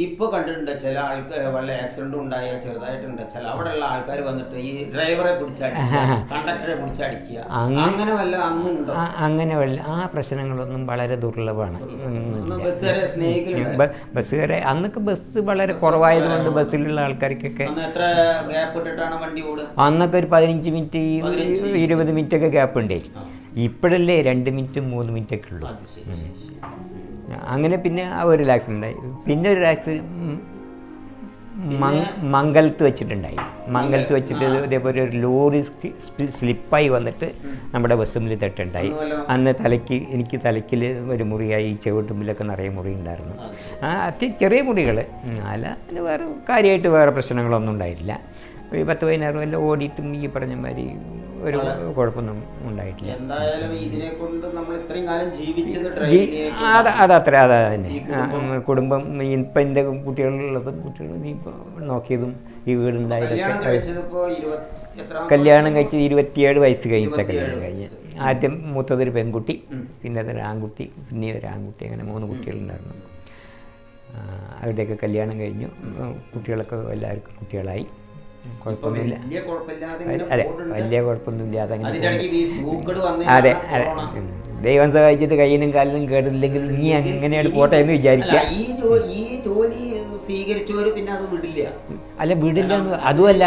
ഇപ്പൊ കണ്ടിട്ടുണ്ട് ചില ആൾക്കാർ വല്ല ആക്സിഡന്റ് ഉണ്ടായ ചെറുതായിട്ടുണ്ട്, ചില അവിടെയുള്ള ആൾക്കാർ വന്നിട്ട് ഈ ഡ്രൈവറെ പിടിച്ചടിക്കുക, കണ്ടക്ടറെ പിടിച്ചടിക്കുക, അങ്ങനെ വല്ല അന്നുണ്ടോ? അങ്ങനെ വല്ല ആ പ്രശ്നങ്ങളൊന്നും വളരെ ദുർലഭമാണ്. ബസ്സുകാരെ സ്നേഹിക്കലുണ്ട്. ബസ്സുകാരെ അന്നൊക്കെ ബസ് വളരെ കുറവായതുകൊണ്ട് ബസ്സിലുള്ള ആൾക്കാർക്കൊക്കെ എത്ര ഗ്യാപ്പ് ഇട്ടിട്ടാണ് വണ്ടി ഓടുക? അന്നൊക്കെ ഒരു 15 മിനിറ്റ് 20 മിനിറ്റൊക്കെ ഗ്യാപ്പ് ഉണ്ടേ. ഇപ്പോഴല്ലേ 2 മിനിറ്റും 3 മിനിറ്റൊക്കെ ഉള്ളൂ. അങ്ങനെ പിന്നെ ആ ഒരു ആക്സിഡൻ്റ് ഉണ്ടായി. പിന്നെ ഒരു ആക്സിഡൻറ്റ് മംഗലത്ത് വെച്ചിട്ടുണ്ടായി. മംഗലത്ത് വെച്ചിട്ട് ഇതേപോലെ ഒരു ലോറി സ്ലിപ്പായി വന്നിട്ട് നമ്മുടെ ബസ്സുമ്പിൽ തട്ടുണ്ടായി. അന്ന് എനിക്ക് തലയ്ക്കിൽ ഒരു മുറിയായി, ചെവിട്ടുമ്പിലൊക്കെ നിറയെ മുറി ഉണ്ടായിരുന്നു. ചെറിയ മുറികൾ, അല്ല അതിന് വേറെ കാര്യമായിട്ട് വേറെ പ്രശ്നങ്ങളൊന്നും ഉണ്ടായിട്ടില്ല. ഈ 10-16 കൊല്ലം ഓടിയിട്ടും ഈ പറഞ്ഞ മാതിരി ഒരു കുഴപ്പമൊന്നും ഉണ്ടായിട്ടില്ല. അതത്ര തന്നെ കുടുംബം. ഇപ്പം എൻ്റെ കുട്ടികളുള്ളതും കുട്ടികൾ നോക്കിയതും ഈ വീടുണ്ടായതൊക്കെ. കല്യാണം കഴിച്ചത് 27 വയസ്സ് കഴിഞ്ഞിട്ട് കല്യാണം കഴിഞ്ഞ്. ആദ്യം മൂത്തതൊരു പെൺകുട്ടി, പിന്നെ അതൊരു ആൺകുട്ടി, പിന്നെ ഒരു ആൺകുട്ടി, അങ്ങനെ 3 കുട്ടികളുണ്ടായിരുന്നു. അവരുടെയൊക്കെ കല്യാണം കഴിഞ്ഞു. കുട്ടികളൊക്കെ എല്ലാവർക്കും കുട്ടികളായി. കുഴപ്പമൊന്നുമില്ല. അതെ, വലിയ കുഴപ്പമൊന്നുമില്ലാതെ അതെ. ദൈവം സഹായിച്ചിട്ട് കയ്യിനും കാലിനും കേടില്ലെങ്കിൽ ഇനി അങ്ങനെയാണ് പോട്ടെ എന്ന് വിചാരിക്കുക. അല്ല, വിടില്ല എന്ന് അതുമല്ല.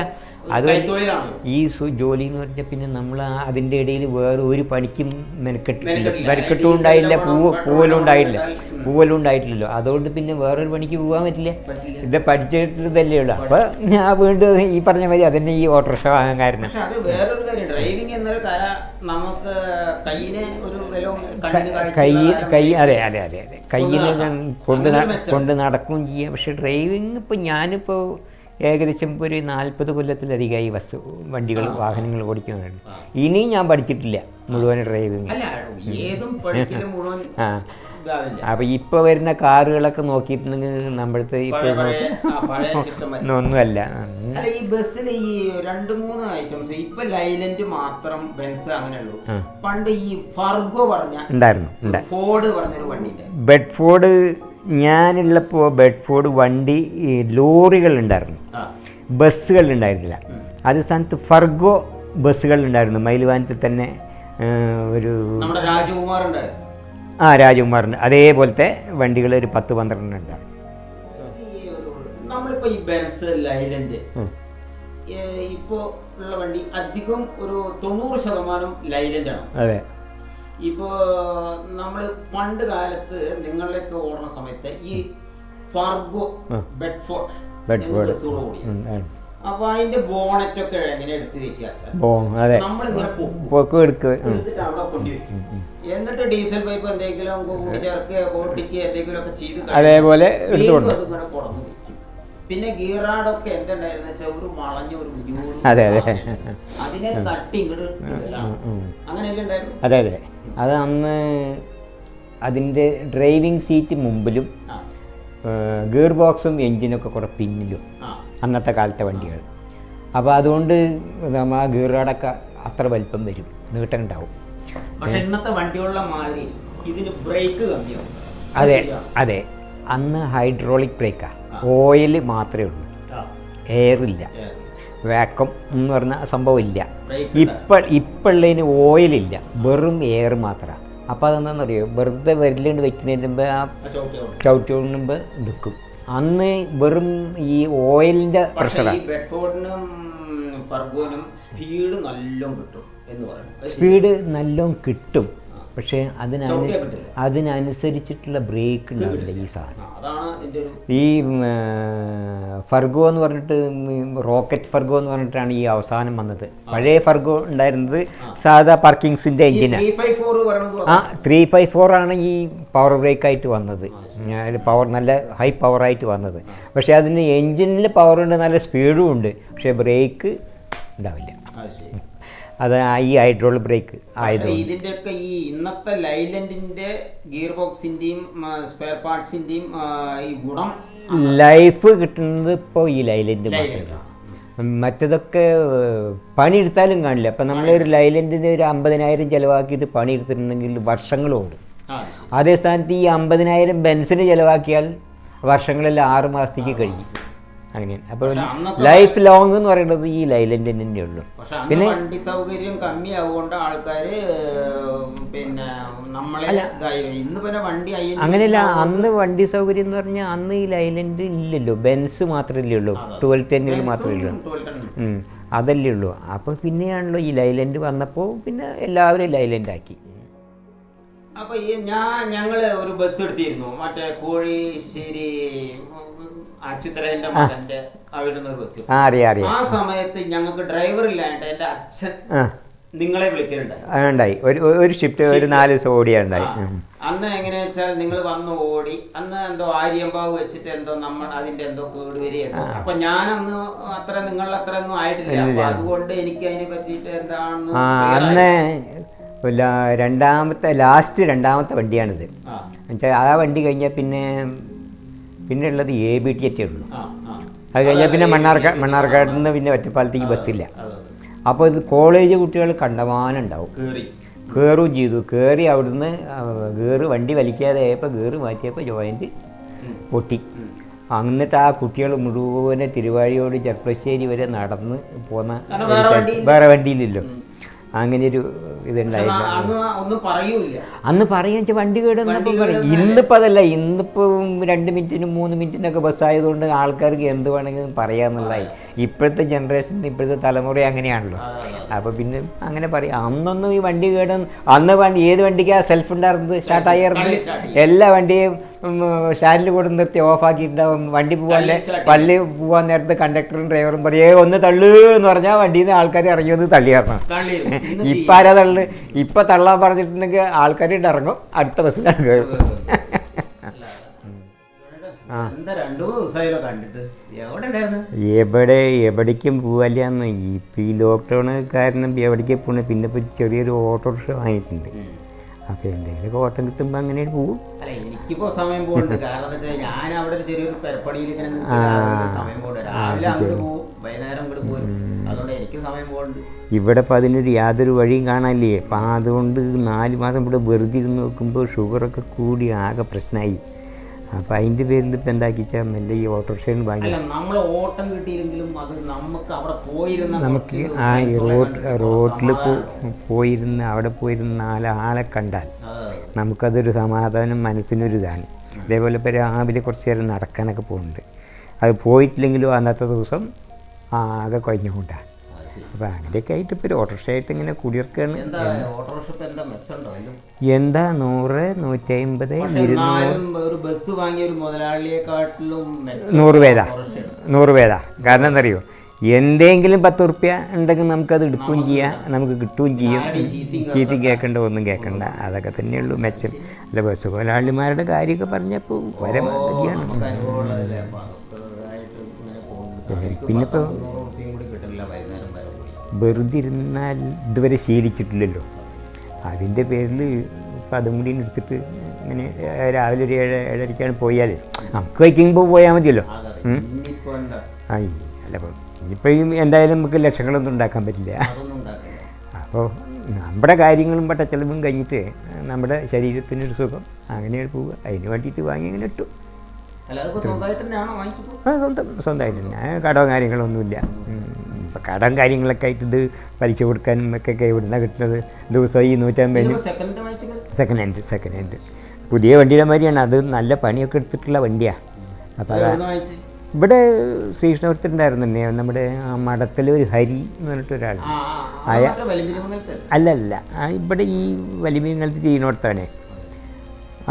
ഈ ജോലി എന്ന് പറഞ്ഞാൽ പിന്നെ നമ്മൾ അതിൻ്റെ ഇടയിൽ വേറെ ഒരു പണിക്കും മെനക്കെട്ടും ഉണ്ടായില്ല, പൂവലും ഉണ്ടായിട്ടില്ലല്ലോ. അതുകൊണ്ട് പിന്നെ വേറൊരു പണിക്ക് പോകാൻ പറ്റില്ല. ഇത് പഠിച്ചിട്ടല്ലേ ഉള്ളൂ. അപ്പോൾ ഞാൻ വീണ്ടും ഈ പറഞ്ഞ മാതിരി അതന്നെ ഈ ഓട്ടോറിക്ഷ വാങ്ങാൻ കാരണം. അതെ കയ്യിന് കൊണ്ട് നടക്കുകയും ചെയ്യാം. പക്ഷെ ഡ്രൈവിങ് ഇപ്പോൾ ഞാനിപ്പോൾ ഏകദേശം ഒരു 40 കൊല്ലത്തിലധികമായി വണ്ടികൾ വാഹനങ്ങൾ ഓടിക്കുന്നുണ്ട്. ഇനിയും ഞാൻ പഠിച്ചിട്ടില്ല മുഴുവൻ ഡ്രൈവിങ്. അപ്പോൾ ഇപ്പോൾ വരുന്ന കാറുകളൊക്കെ നോക്കിയിട്ടുണ്ടെങ്കിൽ നമ്മളത്തെ ഒന്നുമല്ല. ഈ ബസ്സിൽ ഈ 2-3 ഐറ്റംസ് ഇപ്പൊ ലൈലന്റ് മാത്രം ബെൻസ് അങ്ങനെയുള്ളൂ. പണ്ട് ഈ ഫർഗോ ഉണ്ടായിരുന്നു, ഫോർഡ് പറഞ്ഞൊരു വണ്ടി, ബെഡ്ഫോർഡ്. ഞാനുള്ളപ്പോൾ ബെഡ്ഫോർഡ് വണ്ടി ലോറികളുണ്ടായിരുന്നു, ബസ്സുകളുണ്ടായിരുന്നില്ല. അത് സ്ഥാനത്ത് ഫർഗോ ബസ്സുകളുണ്ടായിരുന്നു. മയിൽവാനത്തിൽ തന്നെ ഒരു നമ്മുടെ രാജകുമാർ ഉണ്ടായിരുന്നു. ആ രാജകുമാറിൻ്റെ അതേപോലത്തെ വണ്ടികൾ ഒരു 10-12 ഉണ്ടാവും. നമ്മളിപ്പോ ഈ ബെൻസ് ലൈലൻഡ് ഇപ്പോ ഉള്ള വണ്ടി അധികം ഒരു 90% ലൈലൻഡ് ആണ്. അതെ. ഇപ്പോ നമ്മള് പണ്ട് കാലത്ത് നിങ്ങളിലേക്ക് ഓടുന്ന സമയത്ത് ഈ ഫർഗോ ബെഡ്ഫോർഡ് അപ്പൊ അതിന്റെ ബോണറ്റ് ഒക്കെ എങ്ങനെ എടുത്ത് വെക്കുക, നമ്മളിങ്ങനെ എടുത്തിട്ട് അവിടെ കൊണ്ടുവരും. എന്നിട്ട് ഡീസൽ പൈപ്പ് എന്തെങ്കിലും കൂട്ടിച്ചേർക്കുക ഓട്ടിക്കുക എന്തെങ്കിലും ഒക്കെ ചെയ്ത് അതേപോലെ അതിങ്ങനെ പുറത്ത് വെക്കും. പിന്നെ ഗീറാടൊക്കെ എന്റെ ഉണ്ടായിരുന്ന വെച്ചാൽ ഒരു വളഞ്ഞ ഒരു അതിനെ തട്ടി ഇങ്ങോട്ട് അങ്ങനെയല്ലേ ഉണ്ടായിരുന്നു. അതെ അതെ. അത് അന്ന് അതിൻ്റെ ഡ്രൈവിംഗ് സീറ്റ് മുമ്പിലും ഗിയർ ബോക്സും എൻജിനൊക്കെ കുറെ പിന്നിലും അന്നത്തെ കാലത്തെ വണ്ടികൾ. അപ്പോൾ അതുകൊണ്ട് നമ്മൾ ആ ഗിയറാടൊക്കെ അത്ര വലിപ്പം വരും, നീട്ടുണ്ടാവും. പക്ഷെ ഇന്നത്തെ വണ്ടിയുള്ള മാതിരി ഇതിന് ബ്രേക്ക് കമ്മിയാവും. അതെ അതെ. അന്ന് ഹൈഡ്രോളിക് ബ്രേക്കാണ്, ഓയിൽ മാത്രമേ ഉള്ളൂ, എയറില്ല, വാക്വം എന്ന് പറഞ്ഞ സംഭവം ഇല്ല. ഇപ്പോഴുള്ളതിന് ഓയിലില്ല, വെറും എയർ മാത്രമാണ്. അപ്പോൾ അതെന്താണെന്നറിയോ, വെറുതെ വിരലുകൊണ്ട് വെക്കുന്നതിന് മുമ്പ് ആ ചവിട്ടിന് മുമ്പ് നിൽക്കും. അന്ന് വെറും ഈ ഓയിലിൻ്റെ പ്രഷറാണ്. സ്പീഡ് നല്ലോണം കിട്ടും, പക്ഷേ അതിനനുസരിച്ചിട്ടുള്ള ബ്രേക്ക് ഉണ്ടാവില്ല ഈ സാധനം. ഈ ഫർഗോ എന്ന് പറഞ്ഞിട്ട്, റോക്കറ്റ് ഫർഗോ എന്ന് പറഞ്ഞിട്ടാണ് ഈ അവസാനം വന്നത്. പഴയ ഫർഗോ ഉണ്ടായിരുന്നത് സാധാ പാർക്കിങ്സിൻ്റെ എഞ്ചിനാണ്. 354 ആണ് ഈ പവർ ബ്രേക്കായിട്ട് വന്നത്, പവർ നല്ല ഹൈ പവറായിട്ട് വന്നത്. പക്ഷേ അതിന് എൻജിനിൽ പവറുണ്ട്, നല്ല സ്പീഡും ഉണ്ട്, പക്ഷേ ബ്രേക്ക് ഉണ്ടാവില്ല. അത് ഈ ഹൈഡ്രോളിക് ബ്രേക്ക് ആയത്. ഇതിൻ്റെയൊക്കെ ഈ ഇന്നത്തെ ലൈലൻഡിൻ്റെ ഗിയർ ബോക്സിൻ്റെയും സ്പെയർ പാർട്സിൻ്റെയും ഈ ഗുണം ലൈഫ് കിട്ടുന്നത് ഇപ്പോൾ ഈ ലൈലൻഡ് മാത്രമേ. മറ്റതൊക്കെ പണിയെടുത്താലും കാണില്ല. അപ്പം നമ്മളൊരു ലൈലൻഡിന് ഒരു 50,000 ചിലവാക്കിയിട്ട് പണിയെടുത്തിട്ടുണ്ടെങ്കിൽ വർഷങ്ങളുണ്ട്. അതേ സ്ഥാനത്ത് ഈ 50,000 ബെൻസിന് ചിലവാക്കിയാൽ വർഷങ്ങളെല്ലാം 6 മാസത്തേക്ക് കഴിയും. അങ്ങനെയാണ്. അപ്പോൾ ലൈഫ് ലോങ് എന്ന് പറയുന്നത് ഈ ലൈലൻഡ് തന്നെ ഉള്ളൂ. പിന്നെ വണ്ടി സൗകര്യം കമ്മിയാവുകൊണ്ട് ആൾക്കാർ പിന്നെ നമ്മളെ ഇന്ന് പിന്നെ വണ്ടി അങ്ങനെയല്ല. അന്ന് വണ്ടി സൗകര്യം എന്ന് പറഞ്ഞാൽ അന്ന് ഈ ലൈലൻഡ് ഇല്ലല്ലോ, ബെൻസ് മാത്രമല്ലേ ഉള്ളൂ, 1210 മാത്രമേ ഉള്ളൂ, അതല്ലേ ഉള്ളൂ. അപ്പോൾ പിന്നെയാണല്ലോ ഈ ലൈലൻഡ് വന്നപ്പോൾ പിന്നെ എല്ലാവരും ലൈലൻഡാക്കി. അപ്പോൾ ഈ ഞങ്ങള് ഒരു ബസ് എടുത്തിരുന്നു, മറ്റേ കോഴിശ്ശേരി അച്യുതരന്റെ മകന്റെ അവിടുന്ന് ഒരു ബസ്. ആ സമയത്ത് ഞങ്ങൾക്ക് ഡ്രൈവർ ഇല്ലാണ്ട് എന്റെ അച്ഛൻ നിങ്ങളെ വിളിക്കലുണ്ടായി. ഒരു ഷിഫ്റ്റ് ഒരു 4 ദിവസം ഓടിയുണ്ടായി. അന്ന് എങ്ങനെയാ വെച്ചാൽ നിങ്ങൾ വന്ന് ഓടി, അന്ന് എന്തോ ആര്യമ്പാവ് വെച്ചിട്ട് എന്തോ നമ്മൾ അതിന്റെ എന്തോ കേട് വരികയായിരുന്നു. അപ്പൊ ഞാനന്ന് അത്ര നിങ്ങളുടെ അത്ര ഒന്നും ആയിട്ടില്ല. അപ്പൊ അതുകൊണ്ട് എനിക്ക് അതിനെ പറ്റിയിട്ട് എന്താണെന്ന് അന്ന് രണ്ടാമത്തെ വണ്ടിയാണിത്. എന്നുവെച്ചാൽ ആ വണ്ടി കഴിഞ്ഞാൽ പിന്നെ ഉള്ളത് ABT ഉള്ളൂ. അത് കഴിഞ്ഞാൽ പിന്നെ മണ്ണാർക്കാട് നിന്ന് പിന്നെ ഒറ്റപ്പാലത്തേക്ക് ബസ്സില്ല. അപ്പോൾ ഇത് കോളേജ് കുട്ടികൾ കണ്ടമാനുണ്ടാവും, കയറുകയും ചെയ്തു. കയറി അവിടുന്ന് വണ്ടി വലിക്കാതെ ആയപ്പോൾ ഗിയർ മാറ്റിയപ്പോൾ ജോയിൻറ്റ് പൊട്ടി. എന്നിട്ട് ആ കുട്ടികൾ മുഴുവനെ തിരുവാഴിയോട് ചെർപ്പശ്ശേരി വരെ നടന്ന് പോന്ന, വേറെ വണ്ടിയില്ലല്ലോ. അങ്ങനെയൊരു ഇതുണ്ടായില്ല. അന്ന് പറയുക വണ്ടി കേടുന്നപ്പോൾ പറയും. ഇന്നിപ്പോൾ അതല്ല, ഇന്നിപ്പോൾ 2 മിനിറ്റിനും 3 മിനിറ്റിനൊക്കെ ബസ്സായതുകൊണ്ട് ആൾക്കാർക്ക് എന്ത് വേണമെങ്കിലും പറയാമെന്നുള്ളതായി. ഇപ്പോഴത്തെ ജനറേഷൻ, ഇപ്പോഴത്തെ തലമുറ അങ്ങനെയാണല്ലോ. അപ്പോൾ പിന്നെ അങ്ങനെ പറയും. അന്നൊന്നും ഈ വണ്ടി അന്ന് ഏത് വണ്ടിക്കാണ് സെൽഫ് ഉണ്ടായിരുന്നത്, സ്റ്റാർട്ടായിരുന്നത്. എല്ലാ വണ്ടിയും സ്റ്റാൻഡിൽ കൂടെ നിർത്തി ഓഫാക്കിയിട്ടുണ്ടാവും. വണ്ടി പള്ളി പോകാൻ നേരത്തെ കണ്ടക്ടറും ഡ്രൈവറും പറയും ഒന്ന് തള്ളു എന്ന് പറഞ്ഞാൽ വണ്ടിയിൽ നിന്ന് ആൾക്കാർ ഇറങ്ങി വന്ന് തള്ളിയായിരുന്നു. ഇപ്പം ആരാ തള്ളു? ഇപ്പം തള്ളാൻ പറഞ്ഞിട്ടുണ്ടെങ്കിൽ ആൾക്കാർ ഇറങ്ങും, അടുത്ത ബസ്സിലാണ് കയറും. എവിടേക്കും പോവല്ലാന്ന്. ഇപ്പം ഈ ലോക്ക്ഡൗൺ കാരണം എവിടേക്ക് പോകണേ. പിന്നെ ഇപ്പോൾ ചെറിയൊരു ഓട്ടോറിക്ഷ വാങ്ങിയിട്ടുണ്ട്. അപ്പോൾ എന്തെങ്കിലുമൊക്കെ ഓട്ടം കിട്ടുമ്പോൾ അങ്ങനെ പോകും. എനിക്കിപ്പോ സമയം പോകുന്നുണ്ട്. കാരണം ഞാൻ അവിടെ ഒരു ചെറിയൊരു പെരപ്പടിയിൽ ഇങ്ങനെ സമയം പോകുന്നുണ്ട്. രാവിലെ അങ്ങോട്ട് പോകും, വൈകുന്നേരം അങ്ങോട്ട് പോകും. അതുകൊണ്ട് എനിക്ക് സമയം പോകുന്നുണ്ട്. ഇവിടെ അപ്പോൾ അതിനൊരു യാതൊരു വഴിയും കാണാനില്ലേ. അപ്പം അതുകൊണ്ട് 4 മാസം ഇവിടെ വെറുതെ ഇരുന്ന് നോക്കുമ്പോൾ ഷുഗറൊക്കെ കൂടി ആകെ പ്രശ്നമായി. അപ്പോൾ അതിൻ്റെ പേരിൽ ഇപ്പം എന്താക്കിച്ചാൽ മെല്ലെ ഈ ഓട്ടോറിക്ഷയിൽ വാങ്ങി അല്ല നമ്മൾ ഓട്ടം കിട്ടിയില്ലെങ്കിലും അത് നമുക്ക് അവിടെ പോയിരുന്ന നമുക്ക് ആ ഈ റോട്ടിൽ പോയിരുന്ന് അവിടെ പോയിരുന്ന് 4 ആളെ കണ്ടാൽ നമുക്കതൊരു സമാധാനം, മനസ്സിനൊരു ഇതാണ്. അതേപോലെ ഇപ്പോൾ രാവിലെ കുറച്ച് നേരം നടക്കാനൊക്കെ പോകുന്നുണ്ട്. അത് പോയിട്ടില്ലെങ്കിലും അന്നത്തെ ദിവസം ആകെ കഴിഞ്ഞുകൊണ്ടാണ്. അപ്പോൾ അങ്ങനെയൊക്കെ ആയിട്ട് ഇപ്പോൾ ഒരു ഓട്ടോറിക്ഷയായിട്ട് ഇങ്ങനെ കുടിയിറക്കുകയാണ്. എന്താ 100, 150, 200 ഒരു ബസ് വാങ്ങിയ ഒരു മുതലാളിയെക്കാട്ടിലും 100 പേരാ. കാരണം എന്തറിയോ, എന്തെങ്കിലും 10 ഉറുപ്പ്യ ഉണ്ടെങ്കിൽ നമുക്കത് എടുക്കുകയും ചെയ്യാം, നമുക്ക് കിട്ടുകയും ചെയ്യും. ചീത്ത കേൾക്കണ്ട, ഒന്നും കേൾക്കണ്ട. അതൊക്കെ തന്നെയുള്ളൂ മെച്ചം. അല്ല, ബസ് മുതലാളിമാരുടെ കാര്യമൊക്കെ പറഞ്ഞപ്പോൾ വരെ മതിയാണ്. പിന്നെ ഇപ്പോൾ വെറുതെ ഇരുന്നാൽ ഇതുവരെ ശീലിച്ചിട്ടില്ലല്ലോ. അതിൻ്റെ പേരിൽ ഇപ്പം അതും കൂടി എടുത്തിട്ട് ഇങ്ങനെ രാവിലെ ഒരു 7:30 പോയാൽ നമുക്ക് വയ്ക്കുമ്പോൾ പോയാൽ മതിയല്ലോ. അല്ല, അപ്പോൾ ഇനിയിപ്പോൾ എന്തായാലും നമുക്ക് ലക്ഷങ്ങളൊന്നും ഉണ്ടാക്കാൻ പറ്റില്ല. അപ്പോൾ നമ്മുടെ കാര്യങ്ങളും പട്ടച്ചെലവും കഴിഞ്ഞിട്ട് നമ്മുടെ ശരീരത്തിനൊരു സുഖം അങ്ങനെ പോവുക. അതിന് വേണ്ടിയിട്ട് വാങ്ങി അങ്ങനെ ഇട്ടു. സ്വന്തമായിട്ട് തന്നെ, കടവും കാര്യങ്ങളൊന്നുമില്ല. ഇപ്പം കടം കാര്യങ്ങളൊക്കെ ആയിട്ട് ഇത് പലിശ കൊടുക്കാനും ഒക്കെ എവിടുന്ന കിട്ടുന്നത്? ദിവസം ഈ 150 സെക്കൻഡ് ഹാൻഡ് പുതിയ വണ്ടിയുടെ മാതിരിയാണ്. അത് നല്ല പണിയൊക്കെ എടുത്തിട്ടുള്ള വണ്ടിയാണ്. അപ്പോൾ ഇവിടെ ശ്രീകൃഷ്ണപുരത്തുണ്ടായിരുന്നു തന്നെ നമ്മുടെ മഠത്തിൽ ഒരു ഹരി എന്ന് പറഞ്ഞിട്ടൊരാൾ. അല്ലല്ല, ഇവിടെ ഈ വലിമീനകത്ത് ചെയ്യുന്നിടത്താണ്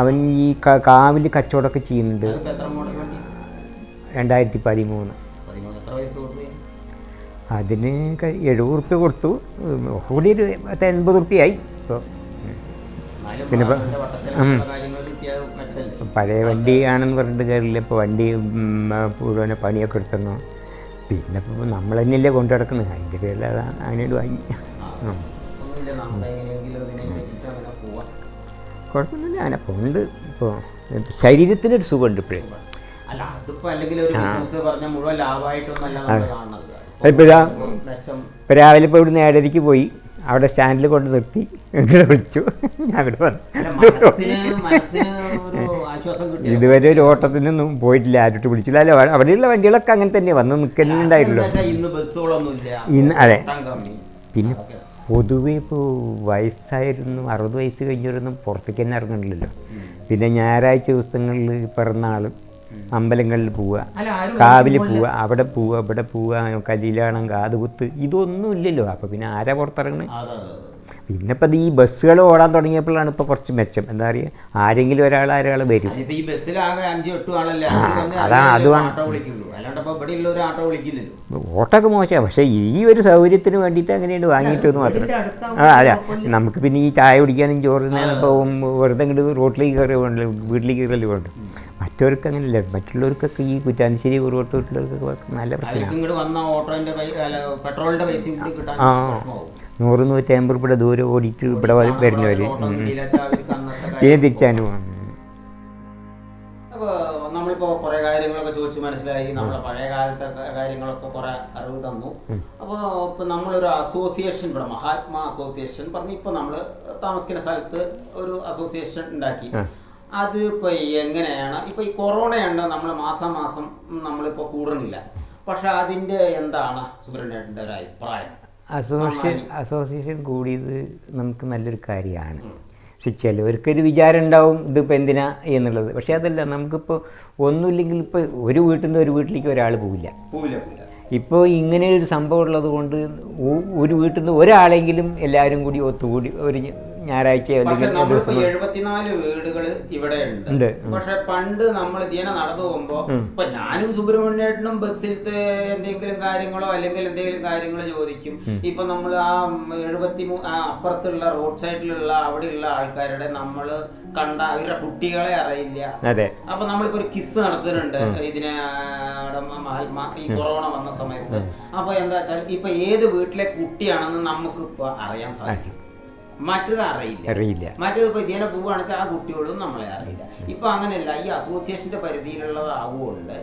അവൻ. ഈ കാവിൽ കച്ചവടമൊക്കെ ചെയ്യുന്നുണ്ട്. 2013. അതിന് 70 ഉറുപ്പ്യ കൊടുത്തു. കൂടി ഒരു 80 ഉറുപ്പ്യായി. ഇപ്പോൾ പിന്നെ പഴയ വണ്ടിയാണെന്ന് പറഞ്ഞിട്ട് കാര്യമില്ല. ഇപ്പോൾ വണ്ടി മുഴുവനെ പണിയൊക്കെ എടുത്തന്നു. പിന്നെ ഇപ്പോൾ നമ്മൾ തന്നെയല്ലേ കൊണ്ടു നടക്കുന്നത്. അതിൻ്റെ പേരിൽ അതാണ് അങ്ങനെയോട് വാങ്ങി. കുഴപ്പമൊന്നുമില്ല, അങ്ങനെ പോകുന്നുണ്ട്. ഇപ്പോൾ ശരീരത്തിനൊരു സുഖമുണ്ട് ഇപ്പോഴേ. അതിപ്പോൾ ഇപ്പോൾ രാവിലെ ഇപ്പോൾ ഇവിടുന്ന് 7:30 പോയി, അവിടെ സ്റ്റാൻഡിൽ കൊണ്ട് നിർത്തി ഇങ്ങനെ വിളിച്ചു. ഞാൻ അങ്ങോട്ട് വന്നു. ഇതുവരെ ഒരു ഓട്ടത്തിനൊന്നും പോയിട്ടില്ല, ആരോട്ട് വിളിച്ചില്ല. അല്ല, അവിടെയുള്ള വണ്ടികളൊക്കെ അങ്ങനെ തന്നെ വന്ന് നിൽക്കലുണ്ടായിരുന്നല്ലോ. ഇന്ന് അതെ. പിന്നെ പൊതുവെ ഇപ്പോൾ വയസ്സായിരുന്നു, 60 വയസ്സ് കഴിഞ്ഞവരൊന്നും പുറത്തേക്ക് തന്നെ ഇറങ്ങണില്ലല്ലോ. പിന്നെ ഞായറാഴ്ച ദിവസങ്ങളിൽ പിറന്നാളും അമ്പലങ്ങളിൽ പോവുക, കാവിൽ പോവുക, അവിടെ പോവുക, ഇവിടെ പോവുക, കല്യാണം, കാതുകുത്ത്, ഇതൊന്നും ഇല്ലല്ലോ. അപ്പോൾ പിന്നെ ആരാ പുറത്തിറങ്ങുന്നത്? പിന്നെ ഇപ്പം ഈ ബസ്സുകൾ ഓടാൻ തുടങ്ങിയപ്പോഴാണ് ഇപ്പോൾ കുറച്ച് മെച്ചം. എന്താ പറയുക, ആരെങ്കിലും ഒരാൾ വരും. അതാണ്, അതുമാണ്. ഓട്ടമൊക്കെ മോശമാണ്, പക്ഷേ ഈ ഒരു സൗകര്യത്തിന് വേണ്ടിയിട്ട് അങ്ങനെയുണ്ട് വാങ്ങിയിട്ടൊന്നും മാത്രം. അതെ, നമുക്ക് പിന്നെ ഈ ചായ കുടിക്കാനും ചോറിനാനും ഇപ്പോൾ വെറുതെ ഇങ്ങോട്ട് റോട്ടിലേക്ക് കയറി വേണ്ടല്ലോ, വീട്ടിലേക്ക് കയറല് വേണ്ട. മറ്റവർക്ക് അങ്ങനെയല്ല. മറ്റുള്ളവർക്കൊക്കെ ഈ കുറ്റാശ്ശേരി കുറുവട്ടൂരിലവർക്കൊക്കെ നല്ല പ്രശ്നമാണ്. 100-150 രൂപയുടെ ദൂരം ഓടിയിട്ട് ഇവിടെ വരുന്നവർ പിന്നെ തിരിച്ചാനും. അപ്പോൾ നമ്മളിപ്പോൾ കുറേ കാര്യങ്ങളൊക്കെ ചോദിച്ച് മനസ്സിലായി, നമ്മളെ പഴയ കാലത്തെ കാര്യങ്ങളൊക്കെ കുറേ അറിവ് തന്നു. അപ്പോൾ ഇപ്പോൾ നമ്മളൊരു അസോസിയേഷൻ, ഇവിടെ മഹാത്മാ അസോസിയേഷൻ പറഞ്ഞ് ഇപ്പോൾ നമ്മൾ താമസിക്കുന്ന സ്ഥലത്ത് ഒരു അസോസിയേഷൻ ഉണ്ടാക്കി. അത് ഇപ്പോൾ എങ്ങനെയാണ്? ഇപ്പോൾ ഈ കൊറോണയുണ്ട്, നമ്മൾ മാസം നമ്മളിപ്പോൾ കൂടുന്നില്ല. പക്ഷെ അതിൻ്റെ എന്താണ് സുബ്രഹ്മണ്യേട്ടൻ്റെ ഒരു അഭിപ്രായം? അസോസിയേഷൻ കൂടിയത് നമുക്ക് നല്ലൊരു കാര്യമാണ്. പക്ഷെ ചിലവർക്കൊരു വിചാരം ഉണ്ടാവും ഇതിപ്പോൾ എന്തിനാ എന്നുള്ളത്. പക്ഷേ അതല്ല, നമുക്കിപ്പോൾ ഒന്നുമില്ലെങ്കിൽ ഇപ്പോൾ ഒരു വീട്ടിൽ നിന്ന് ഒരു വീട്ടിലേക്ക് ഒരാൾ പോവില്ല. ഇപ്പോൾ ഇങ്ങനെ ഒരു സംഭവം ഉള്ളത് കൊണ്ട് ഒരു വീട്ടിൽ നിന്ന് ഒരാളെങ്കിലും എല്ലാവരും കൂടി ഒത്തുകൂടി ഒരു ഞായറാഴ്ച അല്ലെങ്കിൽ 74 വീടുകൾ ഇവിടെ ഉണ്ട്. പക്ഷെ പണ്ട് നമ്മൾ ഇതിനെ നടന്നു പോകുമ്പോ ഇപ്പൊ ഞാനും സുബ്രഹ്മണ്യേട്ടനും ബസ്സിലത്തെ എന്തെങ്കിലും കാര്യങ്ങളോ അല്ലെങ്കിൽ എന്തെങ്കിലും കാര്യങ്ങൾ ചോദിക്കും. ഇപ്പൊ നമ്മൾ ആ 73 അപ്പുറത്തുള്ള റോഡ് സൈഡിലുള്ള അവിടെയുള്ള ആൾക്കാരുടെ നമ്മള് കണ്ട അവരുടെ കുട്ടികളെ അറിയില്ല. അപ്പൊ നമ്മളിപ്പോ ഒരു കിസ് നടത്തുന്നുണ്ട് ഇതിനെ മഹാത്മാ ഈ കൊറോണ വന്ന സമയത്ത്. അപ്പൊ എന്താ വെച്ചാൽ ഇപ്പൊ ഏത് വീട്ടിലെ കുട്ടിയാണെന്ന് നമുക്ക് ഇപ്പൊ അറിയാൻ സാധിക്കും. മറ്റത് അറിയില്ല. മറ്റേത് ഇപ്പൊ ഇതിനെ പോവുകയാണെന്ന് വെച്ചാൽ ആ കുട്ടികളും നമ്മളെ അറിയില്ല. ഇപ്പൊ അങ്ങനെയല്ല, ഈ അസോസിയേഷന്റെ പരിധിയിലുള്ളതാവുകൊണ്ട്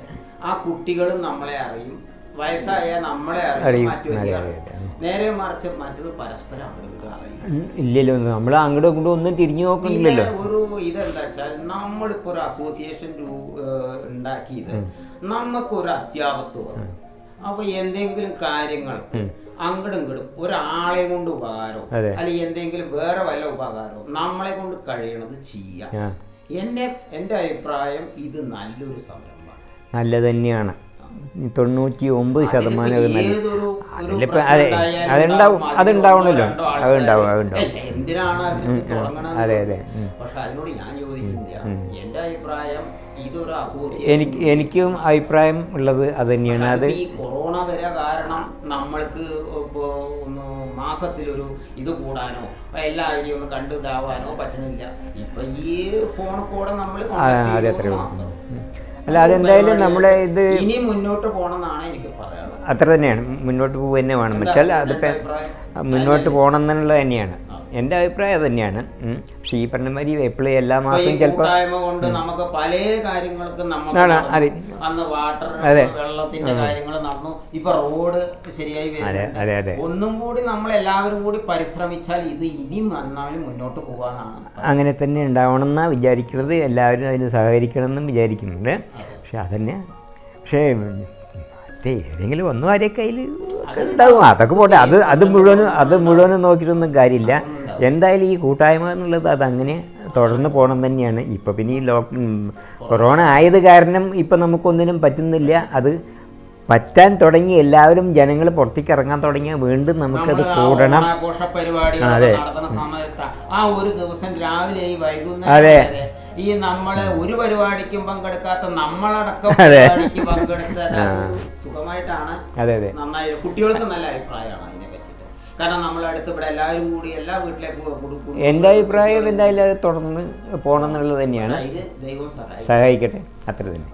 ആ കുട്ടികളും നമ്മളെ അറിയും. വയസ്സായ നമ്മളെ അറിയും, നേരെ മറിച്ച് മറ്റത് പരസ്പരം അങ്ങോട്ട് അറിയും. ഇല്ലല്ലോ, നമ്മൾ അങ്ങോട്ടും ഇങ്ങോട്ടും ഒന്നും തിരിഞ്ഞു നോക്കണില്ലല്ലോ. ഒരു ഇതെന്താ വെച്ചാൽ നമ്മളിപ്പോ ഒരു അസോസിയേഷൻ ഉണ്ടാക്കിയത് നമുക്കൊരു അത്യാപത്വം. അപ്പൊ എന്തെങ്കിലും കാര്യങ്ങൾ അങ്ങടും ഇങ്ങടും ഒരാളെ കൊണ്ട് ഉപകാരമോ അല്ലെങ്കിൽ എന്തെങ്കിലും വേറെ വല്ല ഉപകാരമോ നമ്മളെ കൊണ്ട് കഴിയണത് ചെയ്യാം. എൻ്റെ അഭിപ്രായം ഇത് നല്ലൊരു സംരംഭമാണ്. നല്ലത് തന്നെയാണ്. 99% അതുണ്ടാവണല്ലോ. എന്തിനാണ് തുടങ്ങണത്? പക്ഷെ അതിനോട് ഞാൻ യോജിക്കുന്നില്ല. എൻ്റെ അഭിപ്രായം ഇതൊരു അസോസിയേഷൻ. എനിക്കും അഭിപ്രായം ഉള്ളത് അത് തന്നെയാണ്. അത് ഈ കൊറോണ വരെ കാരണം നമ്മൾക്ക് ഇപ്പോൾ ഒന്ന് മാസത്തിലൊരു ഇത് കൂടാനോ എല്ലാവരെയും ഒന്ന് കണ്ടു ഇതാവാനോ പറ്റണില്ല. ഇപ്പൊ ഈ ഫോണിൽ കൂടെ നമ്മൾ അല്ല, അതെന്തായാലും നമ്മളെ ഇത് ഇനി മുന്നോട്ട് പോകണമെന്നാണ് എനിക്ക് പറയാനുള്ളത്. അത്ര തന്നെയാണ്, മുന്നോട്ട് പോകുക തന്നെ വേണം. വെച്ചാൽ അതിപ്പോൾ മുന്നോട്ട് പോകണം എന്നുള്ളത് തന്നെയാണ് എൻ്റെ അഭിപ്രായം. അത് തന്നെയാണ്. പക്ഷേ ഈ പറഞ്ഞ മാതിരി എപ്പോഴും എല്ലാ മാസവും ചിലപ്പോൾ കൊണ്ട് നമുക്ക് പല കാര്യങ്ങൾക്കും അന്ന് വാട്ടർ വെള്ളത്തിന്റെ കാര്യങ്ങൾ നടന്നു. ഇപ്പൊ റോഡ് ശരിയായി വരുന്നുണ്ട്. ഒന്നും കൂടി നമ്മൾ എല്ലാവരും കൂടി പരിശ്രമിച്ചാൽ ഇത് ഇനി നന്നായി മുന്നോട്ട് പോകാനാണ്. അങ്ങനെ തന്നെ ഉണ്ടാവണം എന്നാണ് വിചാരിക്കുന്നത്. എല്ലാവരും അതിന് സഹകരിക്കണം എന്നും വിചാരിക്കുന്നുണ്ട്. പക്ഷെ അതന്നെ, പക്ഷേ ഏതെങ്കിലും ഒന്നും ആരെയൊക്കെ അതിൽ ഉണ്ടാവും. അതൊക്കെ പോട്ടെ, അത് മുഴുവനും നോക്കിയിട്ടൊന്നും കാര്യമില്ല. എന്തായാലും ഈ കൂട്ടായ്മ എന്നുള്ളത് അതങ്ങനെ തുടർന്ന് പോകണം തന്നെയാണ്. ഇപ്പം പിന്നെ ഈ കൊറോണ ആയത് കാരണം ഇപ്പം നമുക്കൊന്നിനും പറ്റുന്നില്ല. അത് പറ്റാൻ തുടങ്ങി, എല്ലാവരും ജനങ്ങൾ പുറത്തേക്ക് ഇറങ്ങാൻ തുടങ്ങിയാൽ വീണ്ടും നമുക്കത് കൂടണം. അതെ, ആ ഒരു ദിവസം രാവിലെ വൈകുന്നേരം ഈ നമ്മള് ഒരു പരിപാടിക്കും പങ്കെടുക്കാത്ത നമ്മളടക്കം പരിപാടിക്ക് പങ്കെടുത്ത സുഖമായിട്ടാണ്. നന്നായി കുട്ടികൾക്ക് നല്ല അഭിപ്രായമാണ് അതിനെ പറ്റിയിട്ട്. കാരണം നമ്മളടുത്ത് ഇവിടെ എല്ലാവരും കൂടി എല്ലാ വീട്ടിലേക്കും എൻ്റെ അഭിപ്രായം എന്തായാലും അത് തുടർന്ന് പോകണം എന്നുള്ളത് തന്നെയാണ്. ദൈവം സഹായിക്കട്ടെ, അത്ര തന്നെ.